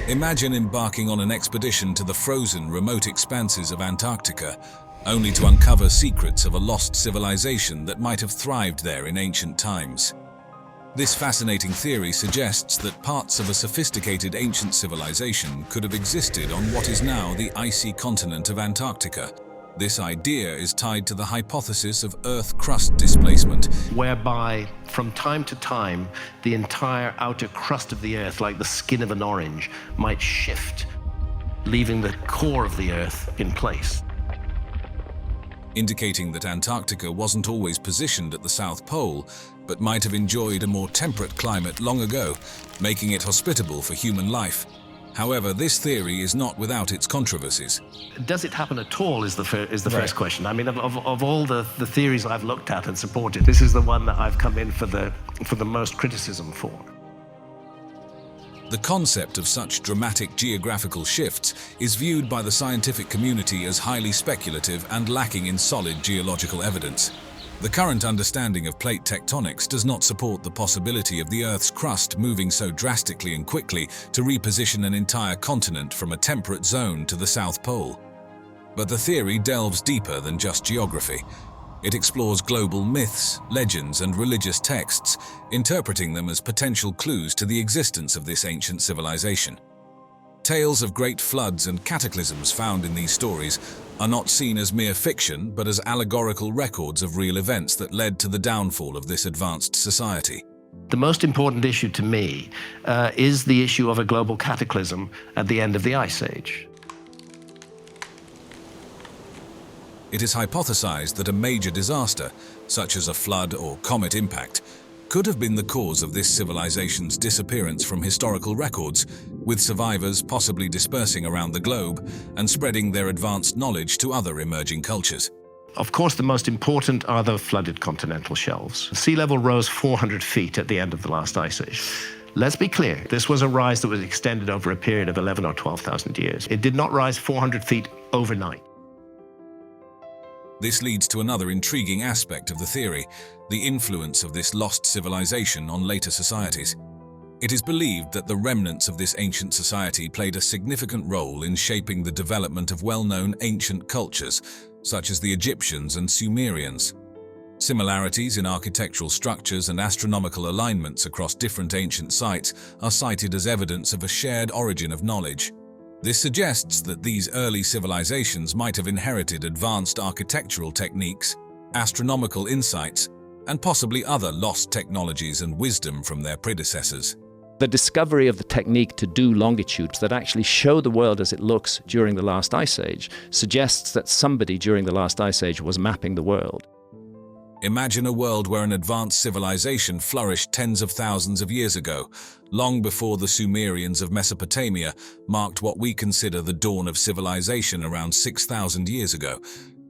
Imagine embarking on an expedition to the frozen, remote expanses of Antarctica, only to uncover secrets of a lost civilization that might have thrived there in ancient times. This fascinating theory suggests that parts of a sophisticated ancient civilization could have existed on what is now the icy continent of Antarctica. This idea is tied to the hypothesis of Earth crust displacement, whereby from time to time the entire outer crust of the Earth, like the skin of an orange, might shift, leaving the core of the Earth in place. indicating that Antarctica wasn't always positioned at the South Pole, but might have enjoyed a more temperate climate long ago, making it hospitable for human life. However, this theory is not without its controversies. Does it happen at all is the first question. I mean, of all the theories I've looked at and supported, this is the one that I've come in for the most criticism for. The concept of such dramatic geographical shifts is viewed by the scientific community as highly speculative and lacking in solid geological evidence. The current understanding of plate tectonics does not support the possibility of the Earth's crust moving so drastically and quickly to reposition an entire continent from a temperate zone to the South Pole. But the theory delves deeper than just geography. It explores global myths, legends, and religious texts, interpreting them as potential clues to the existence of this ancient civilization. Tales of great floods and cataclysms found in these stories are not seen as mere fiction, but as allegorical records of real events that led to the downfall of this advanced society. The most important issue to me is the issue of a global cataclysm at the end of the Ice Age. It is hypothesized that a major disaster, such as a flood or comet impact, could have been the cause of this civilization's disappearance from historical records, with survivors possibly dispersing around the globe and spreading their advanced knowledge to other emerging cultures. Of course, the most important are the flooded continental shelves. Sea level rose 400 feet at the end of the last ice age. Let's be clear, this was a rise that was extended over a period of 11 or 12,000 years. It did not rise 400 feet overnight. This leads to another intriguing aspect of the theory, the influence of this lost civilization on later societies. It is believed that the remnants of this ancient society played a significant role in shaping the development of well-known ancient cultures, such as the Egyptians and Sumerians. Similarities in architectural structures and astronomical alignments across different ancient sites are cited as evidence of a shared origin of knowledge. This suggests that these early civilizations might have inherited advanced architectural techniques, astronomical insights, and possibly other lost technologies and wisdom from their predecessors. The discovery of the technique to do longitudes that actually show the world as it looks during the last ice age suggests that somebody during the last ice age was mapping the world. Imagine a world where an advanced civilization flourished tens of thousands of years ago, long before the Sumerians of Mesopotamia marked what we consider the dawn of civilization around 6,000 years ago.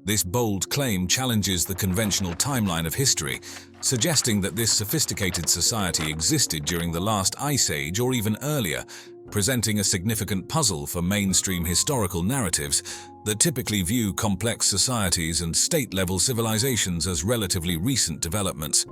This bold claim challenges the conventional timeline of history, suggesting that this sophisticated society existed during the last ice age or even earlier, presenting a significant puzzle for mainstream historical narratives that typically view complex societies and state-level civilizations as relatively recent developments.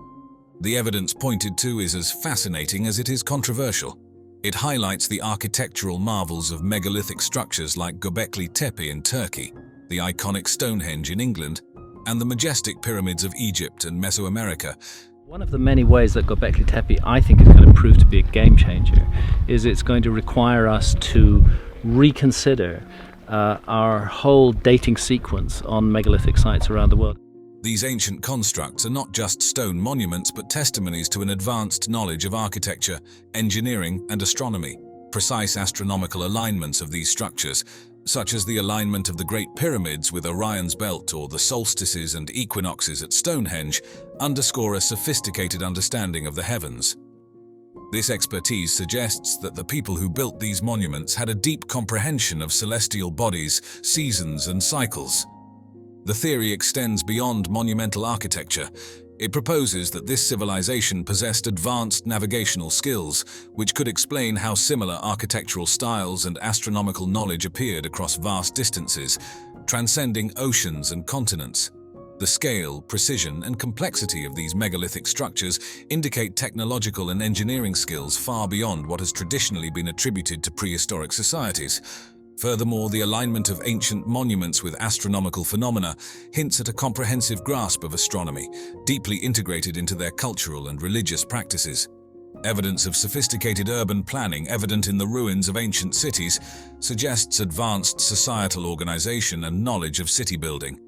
The evidence pointed to is as fascinating as it is controversial. It highlights the architectural marvels of megalithic structures like Göbekli Tepe in Turkey, the iconic Stonehenge in England, and the majestic pyramids of Egypt and Mesoamerica. One of the many ways that Göbekli Tepe, I think, is going to prove to be a game changer is it's going to require us to reconsider our whole dating sequence on megalithic sites around the world. These ancient constructs are not just stone monuments but testimonies to an advanced knowledge of architecture, engineering, and astronomy. Precise astronomical alignments of these structures, such as the alignment of the Great Pyramids with Orion's Belt or the solstices and equinoxes at Stonehenge, underscore a sophisticated understanding of the heavens. This expertise suggests that the people who built these monuments had a deep comprehension of celestial bodies, seasons, and cycles. The theory extends beyond monumental architecture. It proposes that this civilization possessed advanced navigational skills, which could explain how similar architectural styles and astronomical knowledge appeared across vast distances, transcending oceans and continents. The scale, precision, and complexity of these megalithic structures indicate technological and engineering skills far beyond what has traditionally been attributed to prehistoric societies. Furthermore, the alignment of ancient monuments with astronomical phenomena hints at a comprehensive grasp of astronomy, deeply integrated into their cultural and religious practices. Evidence of sophisticated urban planning evident in the ruins of ancient cities suggests advanced societal organization and knowledge of city building.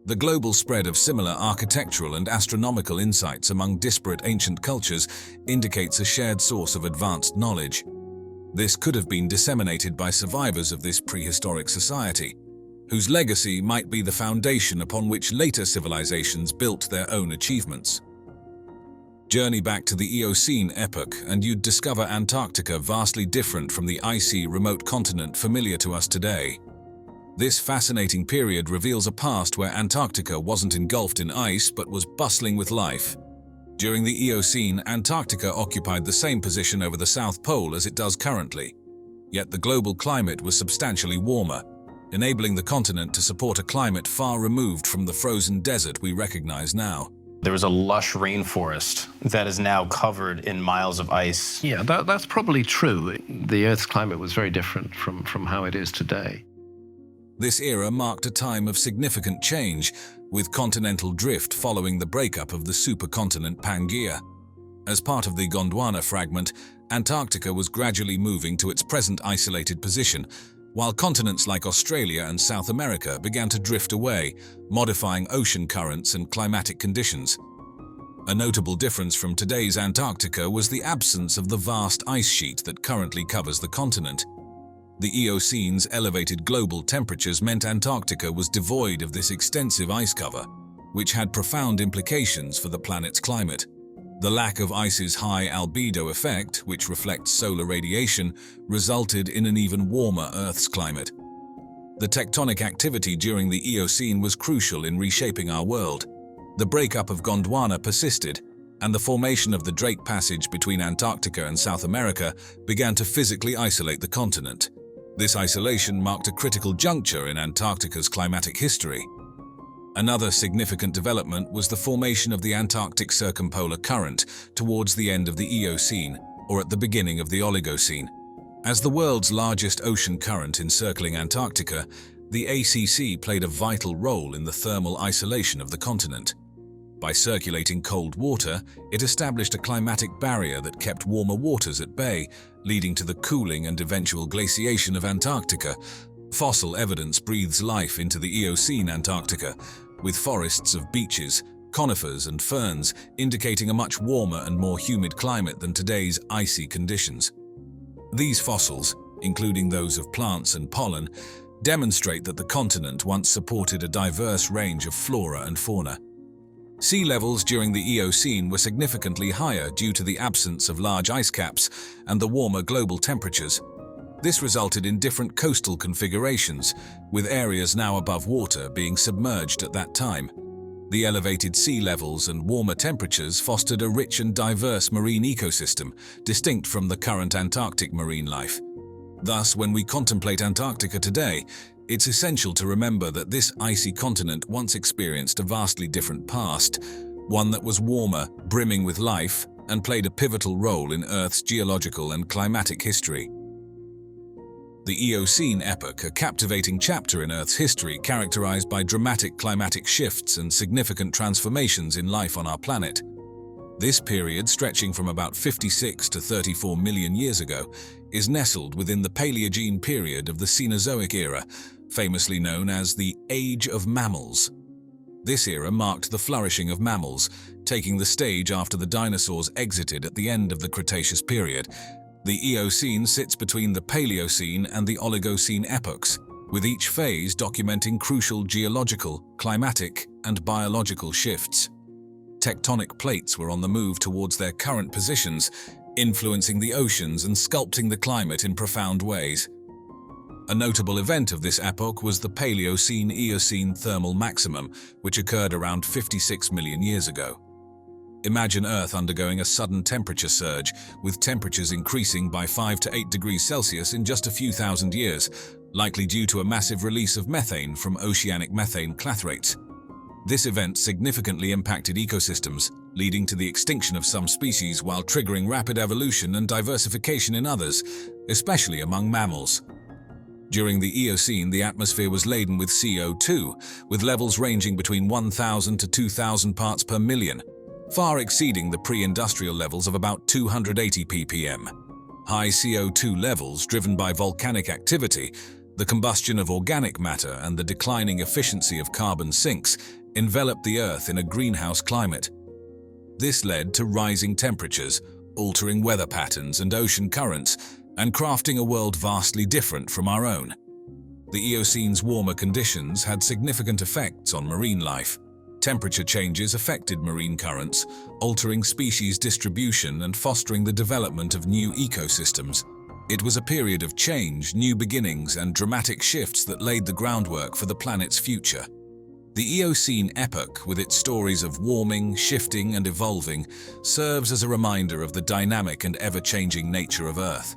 The global spread of similar architectural and astronomical insights among disparate ancient cultures indicates a shared source of advanced knowledge. This could have been disseminated by survivors of this prehistoric society, whose legacy might be the foundation upon which later civilizations built their own achievements. Journey back to the Eocene epoch and you'd discover Antarctica vastly different from the icy, remote continent familiar to us today. This fascinating period reveals a past where Antarctica wasn't engulfed in ice but was bustling with life. During the Eocene, Antarctica occupied the same position over the South Pole as it does currently. Yet the global climate was substantially warmer, enabling the continent to support a climate far removed from the frozen desert we recognize now. There was a lush rainforest that is now covered in miles of ice. Yeah, that's probably true. The Earth's climate was very different from how it is today. This era marked a time of significant change, with continental drift following the breakup of the supercontinent Pangaea. As part of the Gondwana fragment, Antarctica was gradually moving to its present isolated position, while continents like Australia and South America began to drift away, modifying ocean currents and climatic conditions. A notable difference from today's Antarctica was the absence of the vast ice sheet that currently covers the continent. The Eocene's elevated global temperatures meant Antarctica was devoid of this extensive ice cover, which had profound implications for the planet's climate. The lack of ice's high albedo effect, which reflects solar radiation, resulted in an even warmer Earth's climate. The tectonic activity during the Eocene was crucial in reshaping our world. The breakup of Gondwana persisted, and the formation of the Drake Passage between Antarctica and South America began to physically isolate the continent. This isolation marked a critical juncture in Antarctica's climatic history. Another significant development was the formation of the Antarctic Circumpolar Current towards the end of the Eocene, or at the beginning of the Oligocene. As the world's largest ocean current encircling Antarctica, the ACC played a vital role in the thermal isolation of the continent. By circulating cold water, it established a climatic barrier that kept warmer waters at bay, leading to the cooling and eventual glaciation of Antarctica. Fossil evidence breathes life into the Eocene Antarctica, with forests of beeches, conifers, and ferns indicating a much warmer and more humid climate than today's icy conditions. These fossils, including those of plants and pollen, demonstrate that the continent once supported a diverse range of flora and fauna. Sea levels during the Eocene were significantly higher due to the absence of large ice caps and the warmer global temperatures. This resulted in different coastal configurations, with areas now above water being submerged at that time. The elevated sea levels and warmer temperatures fostered a rich and diverse marine ecosystem, distinct from the current Antarctic marine life. Thus, when we contemplate Antarctica today, it's essential to remember that this icy continent once experienced a vastly different past, one that was warmer, brimming with life, and played a pivotal role in Earth's geological and climatic history. The Eocene epoch, a captivating chapter in Earth's history characterized by dramatic climatic shifts and significant transformations in life on our planet. This period, stretching from about 56 to 34 million years ago, is nestled within the Paleogene period of the Cenozoic era, famously known as the Age of Mammals. This era marked the flourishing of mammals, taking the stage after the dinosaurs exited at the end of the Cretaceous period. The Eocene sits between the Paleocene and the Oligocene epochs, with each phase documenting crucial geological, climatic, and biological shifts. Tectonic plates were on the move towards their current positions, influencing the oceans and sculpting the climate in profound ways. A notable event of this epoch was the Paleocene-Eocene thermal maximum, which occurred around 56 million years ago. Imagine Earth undergoing a sudden temperature surge, with temperatures increasing by 5 to 8 degrees Celsius in just a few thousand years, likely due to a massive release of methane from oceanic methane clathrates. This event significantly impacted ecosystems, leading to the extinction of some species while triggering rapid evolution and diversification in others, especially among mammals. During the Eocene, the atmosphere was laden with CO2, with levels ranging between 1,000 to 2,000 parts per million, far exceeding the pre-industrial levels of about 280 ppm. High CO2 levels, driven by volcanic activity, the combustion of organic matter, and the declining efficiency of carbon sinks, enveloped the Earth in a greenhouse climate. This led to rising temperatures, altering weather patterns and ocean currents, and crafting a world vastly different from our own. The Eocene's warmer conditions had significant effects on marine life. Temperature changes affected marine currents, altering species distribution and fostering the development of new ecosystems. It was a period of change, new beginnings, and dramatic shifts that laid the groundwork for the planet's future. The Eocene epoch, with its stories of warming, shifting, and evolving, serves as a reminder of the dynamic and ever-changing nature of Earth.